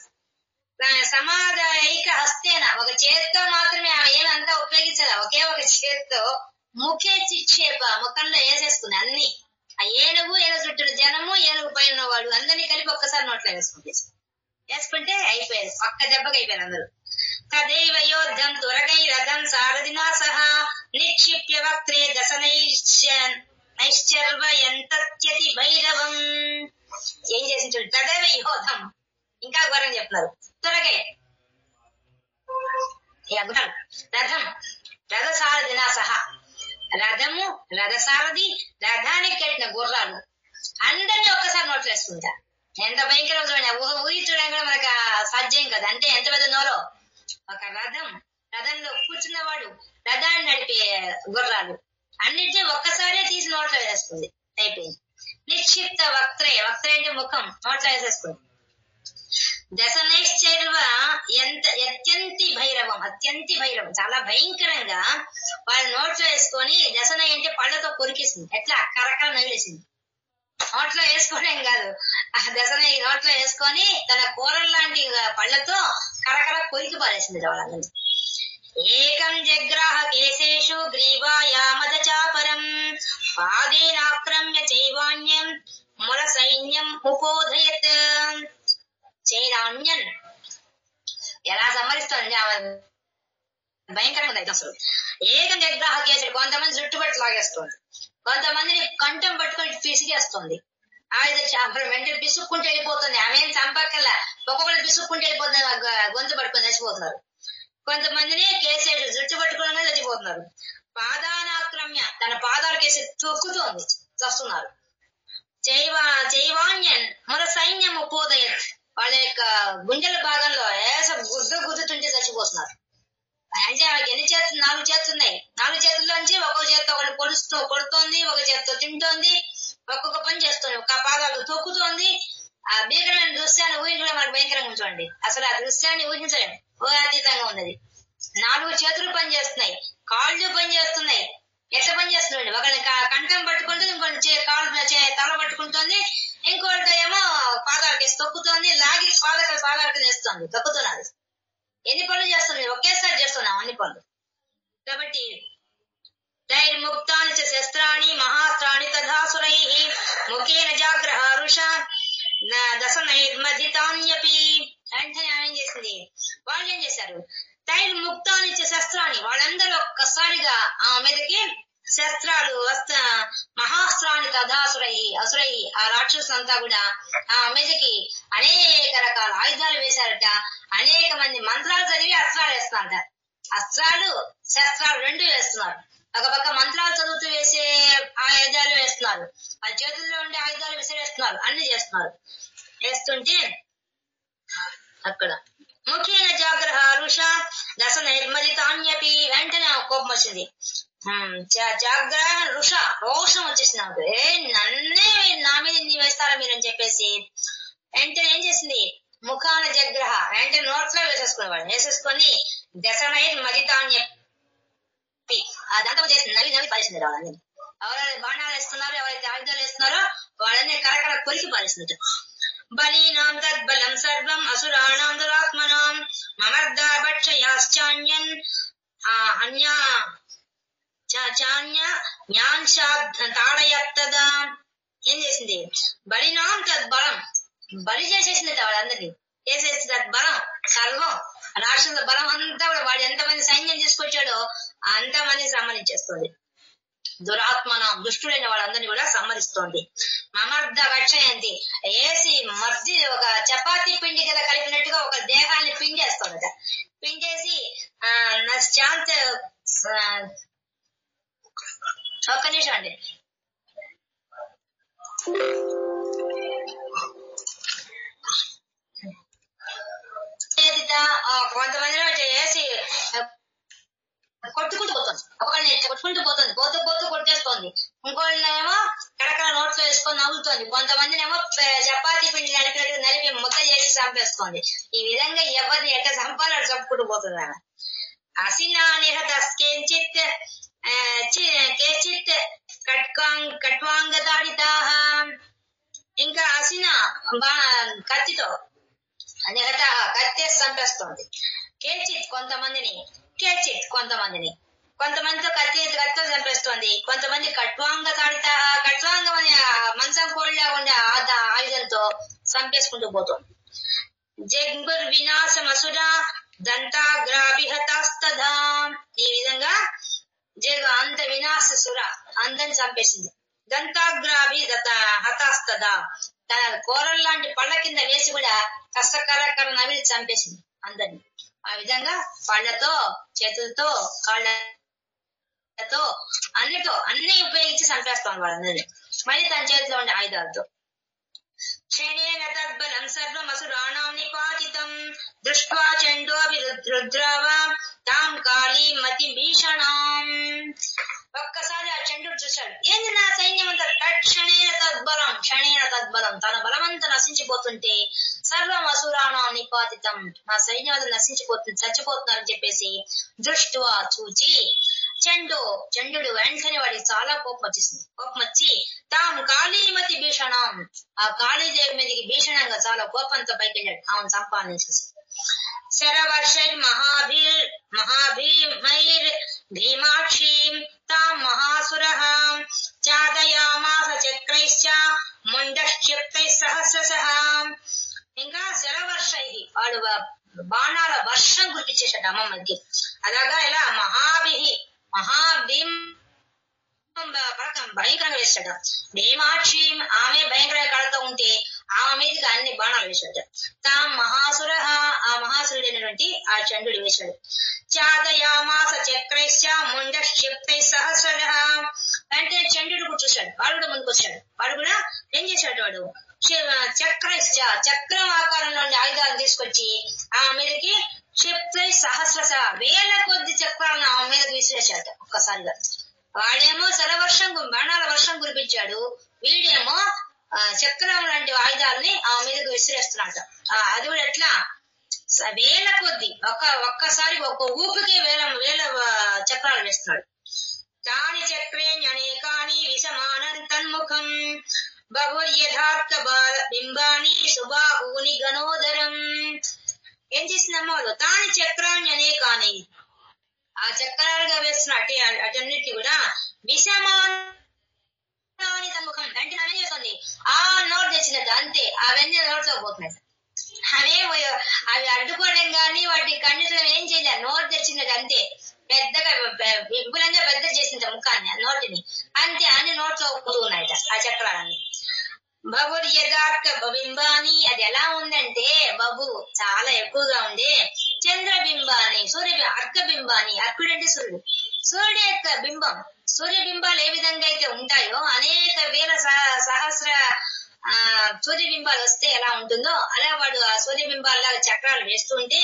A: సమాదైక హస్తేన ఒక చేత్తో మాత్రమే ఆమె ఏమంతా ఉపయోగించాల, ఒకే ఒక చేత్తో ముఖే చిక్షేప ముఖంలో వేసేసుకుంది అన్ని. ఆ ఏనుగు చుట్టూ జనము, ఏనుగు పైన వాడు అందరినీ కలిపి ఒక్కసారి నోట్లో వేసుకుంటే అయిపోయారు. ఒక్క దెబ్బకి అయిపోయారు అందరూ. తదైవ యోద్ధం త్వరగై రథం సారథినా సహా నిక్షిప్య వక్త్రే దశనైశ్చర్వయంతత్యతి భైరవం. ఏం చేసి చూడండి. తదైవ యోధం ఇంకా ఘోరంగా చెప్తున్నారు. త్వరగై రథ సారథినా సహా, రథము, రథసారథి, రథానికి కట్టిన గుర్రాలు అందరినీ ఒక్కసారి నోట్లు వేసుకుంటా. ఎంత భయంకరం చూడండి. ఊరి చూడడం కూడా మనకు సాధ్యం కదా. అంటే ఎంత పెద్ద నోరో. ఒక రథంలో కూర్చున్నవాడు, రథాన్ని నడిపే గుర్రాలు అన్నిటినీ ఒక్కసారే తీసి నోట్లో వేసేస్తుంది. అయిపోయింది. నిక్షిప్త వక్త్రే అంటే ముఖం, నోట్లో వేసేసుకుంది. దశనైశ్చర్వ అత్యంతి భైరవం చాలా భయంకరంగా వాళ్ళ నోట్లో వేసుకొని, దశనై అంటే పళ్ళతో కొరికేసింది. ఎట్లా కరకర నగిలేసింది. నోట్లో వేసుకోవడం కాదు, ఆ దశనై నోట్లో వేసుకొని తన కూరల లాంటి పళ్ళతో కరకర కొరికి పారేసింది వాళ్ళందరినీ. ఏకం జగ్రాహ కేశేషు గ్రీవాయామద చాపరం పాదేనాక్రమ్య చైవాన్యం ముల సైన్యం ఉపోధయత్. చైరాన్యన్ ఎలా సంహరిస్తుంది ఆమె, భయంకరంగా ఉంది అసలు. ఏకం జగ్రాహ కేసుడు, కొంతమంది జుట్టు పట్టు లాగేస్తుంది, కొంతమందిని కంఠం పట్టుకొని పిసిగేస్తుంది. ఆయుధ చాపరం వెంటనే పిసుక్కుంటూ వెళ్ళిపోతుంది. ఆమెం చంపక్కల్లా, ఒక్కొక్కరు పిసుక్కుంటూ వెళ్ళిపోతుంది, గొంతు పట్టుకొని చచ్చిపోతున్నారు. కొంతమందిని కేసేసి జుట్టు పట్టుకోవడంగా చచ్చిపోతున్నారు. పాదానాక్రమ్య తన పాదాలు కేసి తొక్కుతోంది, చస్తున్నారు. చైవాన్యన్ ముల సైన్యం ఉపోదయత్ వాళ్ళ యొక్క గుండెల భాగంలో గుద్దుతుంటే చచ్చిపోతున్నారు. అంటే ఆమెకి ఎన్ని చేతులు? 4 చేతులు ఉన్నాయి. 4 చేతుల్లోంచి ఒక్కొక్క చేత్తో ఒకటి కొడుతోంది, ఒక చేత్తో తింటోంది, ఒక్కొక్క పని చేస్తుంది, ఒక పాదాలు తొక్కుతోంది. ఆ భీకరమైన దృశ్యాన్ని ఊహించడం మనకు భయంకరంగా ఉంచండి. అసలు ఆ దృశ్యాన్ని ఊహించలేం, అతీతంగా ఉన్నది. 4 చేతులు పనిచేస్తున్నాయి, కాళ్ళు పనిచేస్తున్నాయి. ఎట్లా పనిచేస్తున్నాయి? ఒకరిని కంఠం పట్టుకుంటుంది, ఇంకొకటి కాళ్ళు తల పట్టుకుంటుంది, ఇంకోటి ఏమో పాదాలకి తొక్కుతోంది, లాగి పాదాలకి వేస్తుంది, తొక్కుతున్నది. ఎన్ని పనులు చేస్తుంది? ఒకేసారి చేస్తున్నాం అన్ని పనులు. కాబట్టి తైర్ముక్తాని చ శస్త్రాణి మహాస్త్రాణి తథాసురై ముఖేన జాగ్రహ రుష దశనైర్మదితాన్యపి. వెంటనే ఏం చేసింది? వాళ్ళు ఏం చేశారు? తైర్ముక్తాని చ శస్త్రాణి, వాళ్ళందరూ ఒక్కసారిగా ఆ మీదకి శస్త్రాలు మహాస్త్రాన్ని అసురై ఆ రాక్షసులంతా కూడా ఆ మీదకి అనేక రకాల ఆయుధాలు వేశారట. అనేక మంది మంత్రాలు చదివి అస్త్రాలు వేస్తున్నారట. అస్త్రాలు శస్త్రాలు 2 వేస్తున్నారు. ఒక పక్క మంత్రాలు చదువుతూ వేసే ఆయుధాలు వేస్తున్నారు, ఆ చేతుల్లో ఉండే ఆయుధాలు విసిరేస్తున్నారు, అన్ని చేస్తున్నారు. వేస్తుంటే అక్కడ ముఖ్యమైన జాగ్రహ రుష దశ నిర్మదితాన్యపి. వెంటనే కోపం వచ్చింది. జాగ్రహ రుష రోషం వచ్చేసింది. నన్నే నా మీద నీ వేస్తారా మీరని చెప్పేసి వెంటనే ఏం చేసింది? ముఖాన జగ్రహ వెంటనే నోట్లో వేసేసుకునేవాడు. వేసేసుకొని దశనైర్మదితాన్యపి అదంతా చేసి నవి పారేసింది. వాళ్ళని ఎవరైతే బాణాలు వేస్తున్నారో, ఎవరైతే ఆయుధాలు వేస్తున్నారో వాళ్ళని కరకర కొరికి పారేసింది. బలీనాం తద్బలం సర్వం అసురాణాం దురాత్మనాం మమర్దాభక్షయాశ్చాన్యన్ తాడయత్తదా ఏం చేసింది, బలినాం తద్బలం, బలి చేసేసింది వాళ్ళందరినీ, చేసేసి తద్బలం సర్వం రాక్షసుల బలం అంతా కూడా వాడు ఎంతమంది సైన్యం తీసుకొచ్చాడో అంతమంది సంహరించేస్తుంది. దురాత్మనం దుష్టుడైన వాళ్ళందరినీ కూడా సంహరిస్తోంది. మమర్ధ భక్షయంతి వేసి మర్ది ఒక చపాతీ పిండి కదా కలిపినట్టుగా ఒక దేహాన్ని పిండేస్తోందట. పిండేసి శాంత ఒక్క నిమిషం అండి. కొంతమందిలో వేసి కొట్టుకుంటూ పోతుంది, ఒకళ్ళని కొట్టుకుంటూ పోతుంది, పోతూ పోతూ కొట్టేస్తోంది. ఇంకోళ్ళనేమో కడకడ నోట్లో వేసుకొని నవ్వుతోంది. కొంతమందినేమో చపాతీ పిండి నలిపి ముద్ద చేసి చంపేస్తోంది. ఈ విధంగా ఎవరిని ఎట్లా చంపాలో చంపుకుంటూ పోతుంది ఆమె. అసినా నిహతస్కేంచిత్ కేచిత్ కట్వాంగదాడితా, ఇంకా అసిన కత్తితో నిహత కత్తేసి చంపేస్తోంది. కేచిత్ కొంతమందిని, కేచిత్ కొంతమందితో కత్తితో చంపేస్తోంది. కొంతమంది కట్వాంగదాడిత, కట్వాంగం అనే మంచం కోళ్ళ ఉండే ఆయుధంతో చంపేసుకుంటూ పోతుంది. జగ్బుర్ వినాశమసుర దంతాగ్రాభిహతాస్తదా, ఈ విధంగా అంత వినాశ సుర అందరిని చంపేసింది. దంతాగ్రాభి హతాస్తదా, తన కూరలు లాంటి పళ్ళ కింద వేసి కూడా కర్ర నవిలి చంపేసింది అందరిని. ఆ విధంగా పళ్ళతో, చేతులతో, కాళ్ళతో, అన్ని ఉపయోగించి చంపేస్తాం వాళ్ళందరినీ, మళ్ళీ తన చేతిలో ఉండే ఆయుధాలతో. క్షణేన తద్బలం సర్వమసురాణాం నిపాతితం దృష్ట్వా చండోభిరుద్రావ తాం కాళీమతి భీషణాం. ఒక్కసారి ఆ చంద్రుడు చూశాడు, ఏంది నా సైన్యం అంతా, క్షణేన తద్బలం తన బలమంతా నశించిపోతుంటే, సర్వం అసురాణం నిపాతితం నా సైన్యం అంతా నశించిపోతుంది, చచ్చిపోతున్నారని చెప్పేసి దృష్ట్వా చూచి చండు వెంటనే వాడికి చాలా కోపం వచ్చి తాం కాళీమతి భీషణం, ఆ కాళీదేవి మీదకి భీషణంగా చాలా కోపంతో పైకి వెళ్ళాడు ఆమెను చంపాలనేసి. శరవర్షైర్ మహాభీమైర్ భీమాక్షీం తాం మహాసురః చాదయామాస చక్రైశ్చ ముండశ్చిత్తై సహస్రశః. ఇంకా శరవర్షై వాడు బాణాల వర్షం కురిపించేశాడు అమ్మమ్మకి. అలాగా ఇలా మహాభీం భయంకరంగా వేశాడు. భీమాక్షి ఆమె భయంకరంగా కడుతూ ఉంటే ఆమె మీదకి అన్ని బాణాలు వేశాడు. తాం మహాసుర ఆ మహాసురుడైనటువంటి ఆ చంద్రుడు వేశాడు. చాదయామాస చక్రైశ్చ ముండశ్చిత్తై సహస్రశః. అంటే చంద్రుడు చూశాడు, వాడు కూడా ముందుకు వచ్చాడు. వాడు కూడా ఏం చేశాడు, వాడు చక్రైశ్చ చక్రం ఆకారంలో ఉండే ఆయుధాలను తీసుకొచ్చి ఆమె మీదకి క్షిప్రై సహస్రశ వేల కొద్ది చక్రాలను ఆమె మీదకి విసిరేశాడు ఒక్కసారిగా. వాడేమో శరవర్షం బాణాల వర్షం కురిపించాడు, వీడేమో చక్రం లాంటి ఆయుధాలని ఆమె మీదకి విసిరేస్తున్నాడు. అది కూడా ఎట్లా, వేల కొద్ది ఒక్కసారి ఒక్క ఊపికే వేల చక్రాలు వేస్తున్నాడు. తాని చక్రే అనేకాని విషమానం తన్ముఖం బహుర్యథార్థ బింబాని సుబాహూని గణోదరం. ఏం చేసిందమ్మా వాళ్ళు, తాని చక్రాన్ని అనేకాని ఆ చక్రాలుగా వేస్తున్న అటన్నిటి కూడా విషమాని తన్ముఖం అంటే అవేం చేస్తుంది, ఆ నోట్ తెచ్చినట్టు అంతే, అవన్నీ నోట్లోకి పోతున్నాయి. అవి అడ్డుకోవడం కానీ వాటి కన్నిటిలో ఏం చేయలేదు, నోట్ తెచ్చినట్టు అంతే, పెద్దగా విపులంగా పెద్ద చేసింట ముఖాన్ని నోటిని అంతే, అన్ని నోట్లో పోతున్నాయట ఆ చక్రాలన్నీ. బబుర్ యథార్థ బింబాని అది ఎలా ఉందంటే, బబు చాలా ఎక్కువగా ఉండే, చంద్రబింబాని అర్కబింబాని, అర్కుడంటే సూర్యుడు, సూర్యుడు యొక్క బింబం, సూర్యబింబాలు ఏ విధంగా అయితే ఉంటాయో అనేక వేల సహస్ర సూర్యబింబాలు వస్తే ఎలా ఉంటుందో అలా వాడు ఆ సూర్యబింబాల్లాగా చక్రాలు వేస్తుంటే,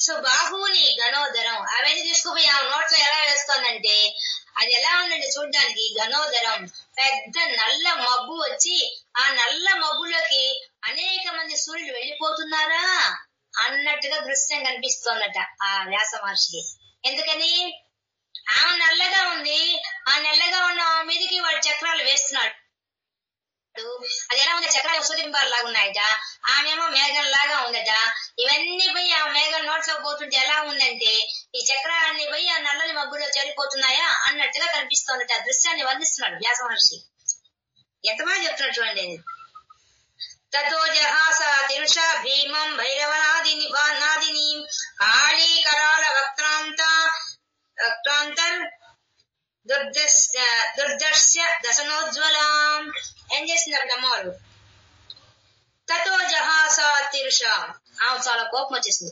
A: సో బాహుని గణోదరం అవన్నీ తీసుకుపోయి ఆ నోట్లో ఎలా వేస్తోందంటే, అది ఎలా ఉందంటే చూడ్డానికి గణోదరం పెద్ద నల్ల మబ్బు వచ్చి ఆ నల్ల మబ్బులోకి అనేక మంది సూర్యుడు వెళ్ళిపోతున్నారా అన్నట్టుగా దృశ్యం కనిపిస్తోందట ఆ వ్యాస మహర్షికి. ఎందుకని, ఆమె నల్లగా ఉంది, ఆ నల్లగా ఉన్న మీదకి వాడు చక్రాలు వేస్తున్నాడు. అది ఎలా ఉంది, చక్రాలు సూర్యబింబాలు లాగా ఉన్నాయట, ఆమెమో మేఘం లాగా ఉందట. ఇవన్నీ పోయి ఆ మేఘం నోట్లోకి పోతుంటే ఎలా ఉందంటే, ఈ చక్రాలన్నీ పోయి ఆ నల్లని మబ్బులో చేరిపోతున్నాయా అన్నట్టుగా కనిపిస్తుంది. సంహరిస్తున్నట్టు ఆ దృశ్యాన్ని వర్ణిస్తున్నాడు వ్యాస మహర్షి. ఎంత బాగా చెప్తున్నాడు చూడండి. తతో జహాస తిరుష భీమం భైరవనాదిని కాళీ కరాళ వక్రాంతర్ దుర్దర్శ్య దశనోజ్వలాం. ఏం చేసింది అప్పుడు అమ్మవారు? తతో జహాస తిరుష, ఆమె చాలా కోపం వచ్చేసింది.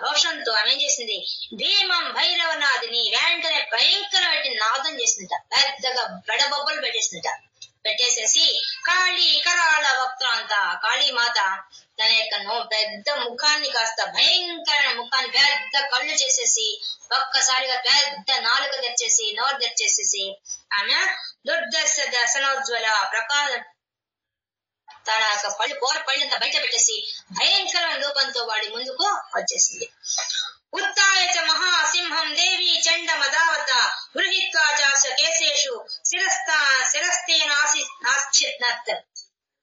A: రోషంతో ఆమె ఏం చేసింది? భీమం భైరవనాదిని, వెంటనే భయంకరమైన నాదం చేసిందట. పెద్దగా బెడబొబ్బలు పెట్టేసేసి కాళీ కరాళ వక్రాంత, కాళీమాత తన యొక్క పెద్ద ముఖాన్ని కాస్త భయంకరమైన ముఖాన్ని పెద్ద కళ్ళు చేసేసి ఒక్కసారిగా పెద్ద నాలుక తెచ్చేసి నోరు తెచ్చేసేసి ఆమె దుర్దర్శ దశనోజ్వల ప్రకాశం తన యొక్క పళ్ళంతా బయట పెట్టేసి భయంకరమైన రూపంతో వాడి ముందుకు వచ్చేసింది. ఉత్తాయచ మహాసింహం దేవి చండ మదావత గృహీత్వా చాస కేశేషు శిరస్తేనాశ్చిత్నత్.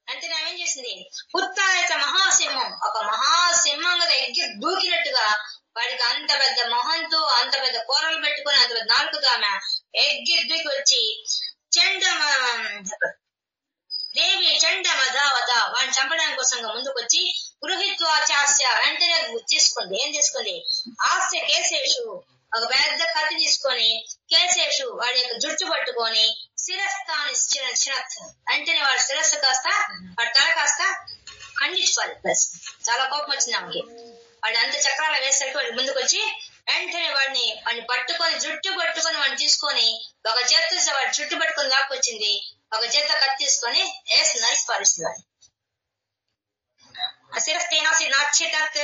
A: అంటే ఏం చేసింది? ఉత్తాయచ మహాసింహం, ఒక మహాసింహం కదా ఎగ్గి దూకినట్టుగా వాడికి అంత పెద్ద మొహంతో అంత పెద్ద కూరలు పెట్టుకుని అంత పెద్ద నాలుగుతో ఆమె ఎగ్గి దూకి వచ్చి దేవి చండ మధావత వాడిని చంపడానికి కోసం ముందుకొచ్చి గృహీత్వా చాస్య వెంటనే తీసుకుంది. ఏం తీసుకుంది? ఆస్య కేశేషు, ఒక పెద్ద కత్తి తీసుకొని కేశేషు వాడి యొక్క జుట్టు పట్టుకొని శిరస్థాని వెంటనే వాడి శిరస్సు కాస్త వాడి తల కాస్త ఖండించుకోవాలి. ప్లస్ చాలా కోపం వచ్చింది ఆమెకి. వాడు అంత చక్రాలు వేసరికి వాడి ముందుకు వచ్చి వెంటనే వాడిని పట్టుకొని జుట్టు పట్టుకొని వాడిని తీసుకొని ఒక చేత వాడి జుట్టు పట్టుకొని లాక్కొచ్చింది, ఒక చేత కత్తి తీసుకొని వేసి నలిసి పారిస్తుంది. శిరస్తేనాక్షితత్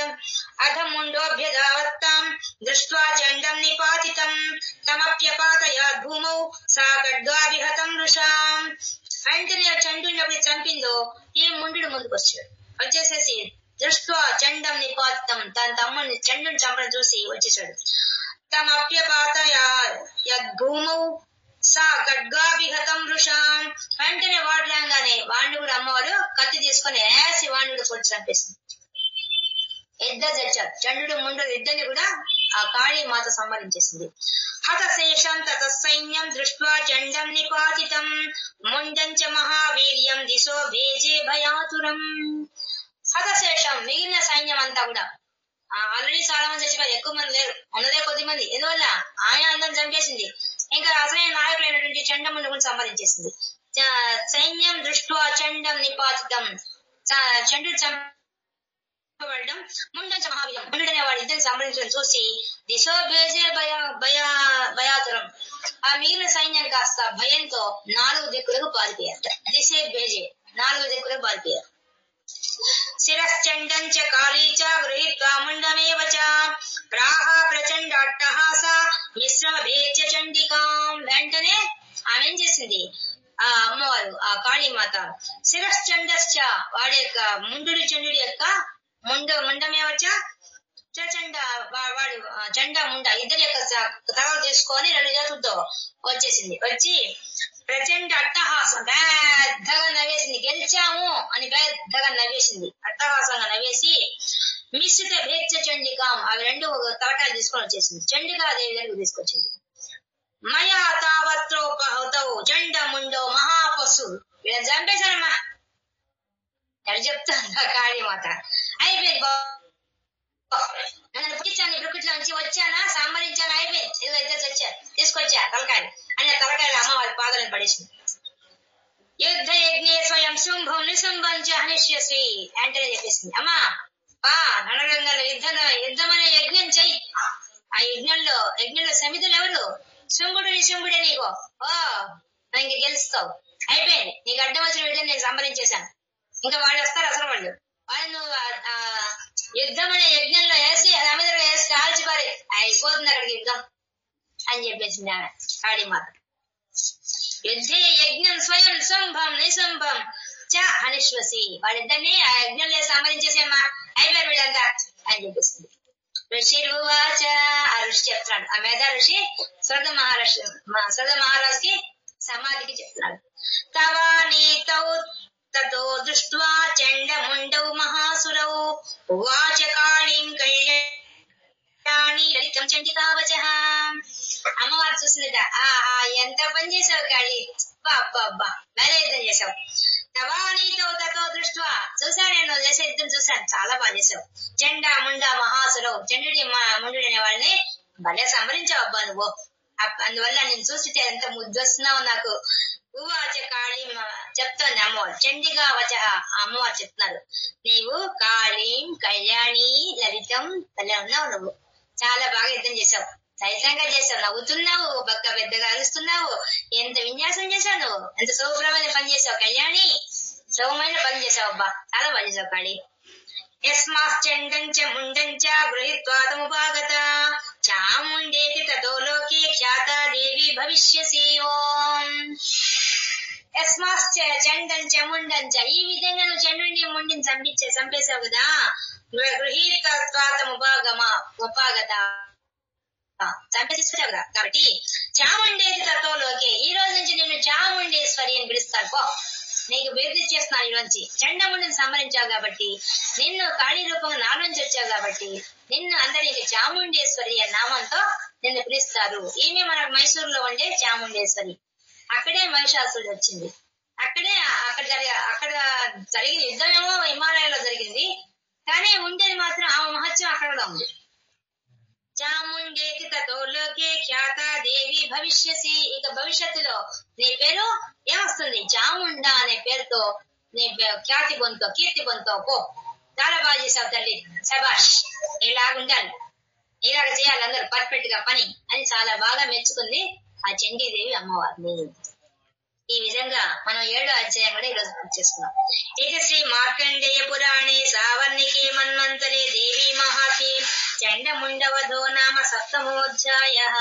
A: అధముండోభ్యధావత్తాం దృష్ట్వా చండం నిపాతితం తమప్యపాతయాద్ భూమౌ సా ఖడ్గాభిహతం వృషాం. వెంటనే చండుని ఎప్పుడు చంపిందో ఈ ముండు ముందుకు వచ్చేసేసి దృష్ట్వా చండం నిపాతితం, తన తమ్ముడిని చండుని చంపడం చూసి వచ్చేసాడు. తమప్యపాతయాద్ భూమౌ సా ఖడ్గాభిహతం వృషాం. వెంటనే వాడు రాగానే వాడిని కూడా అమ్మవారు కత్తి తీసుకొని వేసి వాడిని కూడా కొట్టి చంపేసింది. ఇద్దరు తెచ్చారు, చండు ముండు ఇద్దరిని కూడా ఆ కాళీ మాత సంహరించేసింది. హతశేషం తతసైన్యం దృష్ట్వా చండం నిపాతితం ముండం చ మహావీర్యం దిశో భేజే భయాతురం. హతశేషం మిగిలిన సైన్యం అంతా కూడా ఆల్రెడీ చాలా మంది చచ్చిపోయారు, ఎక్కువ మంది లేరు, ఉన్నదే కొద్ది మంది. ఎందువల్ల ఆయన అందరం చంపేసింది. ఇంకా అసలైన నాయకులైనటువంటి చండముండు కూడా సంహరించేసింది. సైన్యం దృష్ట్వా చండం నిపాతితం, చండుడు చంపబడడం, ముండం చ మహావీర్యం ముండుడనే వాడు ఇద్దరిని సంహరించడం చూసి దిశో భేజే భయాతురం, ఆ మిగిలిన సైన్యం కాస్త భయంతో 4 దిక్కులకు పారిపోయారట. దిశే భేజే 4 దిక్కులకు పారిపోయారు. శిరశ్చండం చ కాళీ చ గృహీత్వా ముండమేవ చ ప్రాహ ప్రచండ అట్టహాస మిశ్రమ భేత్య చండికాం. వెంటనే ఆమె ఏం చేసింది? ఆ అమ్మవారు ఆ కాళీమాత శిరశ్చండశ్చ వాడి యొక్క చండుడి యొక్క ముండమేవచ ప్రచండ వాడు చండ ముండ ఇద్దరి యొక్క తలలు తీసుకొని 2 చేతులతో వచ్చేసింది. వచ్చి ప్రచండ అట్టహాసం పెద్దగా నవ్వేసింది. గెలిచాము అని పెద్దగా నవ్వేసింది, అట్టహాసంగా నవ్వేసి మిశ్రిత భేత్య చండికాం అవి 2 తలకాయలు తీసుకొని వచ్చేసింది. చండికాదేవి దగ్గరకు తీసుకొచ్చింది. మయా తావత్రోపహతౌ చండ ముండో మహాపశు. వీళ్ళని చంపేశారమ్మా ఎడ చెప్తాను కాళీమాత. అయిపోయింది, నన్ను పుట్టించాను బ్రుకుట్లో నుంచి వచ్చానా సంహరించాను, అయిపోయింది. ఇదిగో ఇద్దరు తెచ్చారు, తీసుకొచ్చా తలకాయలు అని ఆ తలకాయలు అమ్మవారి పాదాలను పడేసింది. యుద్ధ యజ్ఞే స్వయం శుంభం నిశుంభం చ హనిష్యసి వెంటనే చెప్పేసింది. అమ్మా రణరంగంలో యుద్ధం అనే యజ్ఞం చెయ్యి. ఆ యజ్ఞంలో సమితులు ఎవరు? శుంభుడు నిశుంభుడే. నీకు ఇంక గెలుస్తావు, అయిపోయింది. నీకు అడ్డం వచ్చిన వీళ్ళని నేను సంహరించేశాను, ఇంకా వాళ్ళు వస్తారు. అసలు వాళ్ళు నువ్వు యుద్ధం అనే యజ్ఞంలో వేసి సముద్రంలో వేసి కాల్చిపారి, అయిపోతుంది అక్కడికి యుద్ధం అని చెప్పేసింది ఆమె కాళీమాత. యుద్ధే యజ్ఞం స్వయం శుంభం నిశుంభం చ హనిష్వసి. వాళ్ళిద్దరిని ఆ యజ్ఞంలో సంహరించేసేమ్మా, అయిపోయారు వీళ్ళంతా అని చెప్పేసింది. ఋషిర్వాచ, ఆ ఋషి చెప్తున్నాడు, ఆ మేధా ఋషి స్వర్గ మహారాజుకి సమాధికి చెప్తున్నాడు. తవా నీతౌ తతో దృష్ట్వా చండముండౌ మహాసురౌ ఉవాచ కాళీం కళ్యాణి లలితం చండికావచః. అమ్మవారు చూసిందట, ఆహా ఎంత పని చేసావు కాళీ, అబ్బా భలే యుద్ధం చేసావు. తవానీతో తతో దృష్ట్వా, చూసాను నేను చేసే యుద్ధం చూసాను, చాలా బాగా చేసావు. చండా ముండా మహాసురవు, చండుడి ముండుడి అనే వాళ్ళని భలే సంహరించావు అబ్బా నువ్వు. అందువల్ల నేను చూస్తే ఎంత ముద్దొస్తున్నావు నాకు. ఉవాచ కాళీ, చెప్తోంది అమ్మవారు. చండిగా వచ, అమ్మవారు చెప్తున్నారు, నీవు కాళీం కళ్యాణి లలితం భలే ఉన్నావు నువ్వు, చాలా బాగా యుద్ధం చేసావు, సైతంగా చేసావు, నవ్వుతున్నావు, బక్క పెద్దగా అరుస్తున్నావు, ఎంత విన్యాసం చేసావు నువ్వు, ఎంత శుభ్రమైన పని చేసావు కళ్యాణి, శుభమైన పని చేసావు అబ్బా, చాలా బాగా చేసావు కాళీ. యస్మాశ్చండంచ ముండంచ గృహీత్వా తముపాగత చాముండేతి తతో లోకే ఖ్యాతా దేవి భవిష్యసి. ఓం యస్మాశ్చ చండంచ ముండంచ, ఈ విధంగా నువ్వు చండుని ముండిని చంపేశావు కదా, గృహీత్వా తముపాగత చంపేసావు కదా, కాబట్టి చాముండేతి తతో లోకే, ఈ రోజు నుంచి నేను చాముండేశ్వరి అని పిలుస్తాను పో, నీకు బిరుదు చేస్తున్నాను. ఈలోంచి చండముండిని సంహరించావు కాబట్టి, నిన్ను కాళీ రూపంగా నాలోంచి వచ్చావు కాబట్టి నిన్ను అందరికి చాముండేశ్వరి అనే నామంతో నిన్ను పిలుస్తారు. ఈమె మనకు మైసూరులో ఉండే చాముండేశ్వరి. అక్కడే మహిషాసురుడు వచ్చింది, అక్కడ జరిగిన యుద్ధమేమో హిమాలయాలో జరిగింది, కానీ ఉండేది మాత్రం ఆమె మహత్యం అక్కడ కూడా ఉంది. చాముండేతి తతో లోకే ఖ్యాత దేవి భవిష్యసి, ఇక భవిష్యత్తులో నీ పేరు ఏమొస్తుంది, చాముండా అనే పేరుతో నీ ఖ్యాతి పొందుతో, కీర్తి పొందుతావు పో, చాలా బాగా చేసావు తల్లి, శబాష్, ఇలాగుండాలి, ఇలాగ చేయాలి అందరూ పర్ఫెక్ట్ గా పని అని చాలా బాగా మెచ్చుకుంది ఆ చండీదేవి అమ్మవారిని. ఈ విధంగా మనం 7వ అధ్యాయం కూడా ఈరోజు పూర్తి చేసుకున్నాం. ఇది శ్రీ మార్కండేయ పురాణే సావర్ణికే మన్వంతరే దేవీ మహాత్మ్యే చండముండవధో నామ 7మోऽధ్యాయః.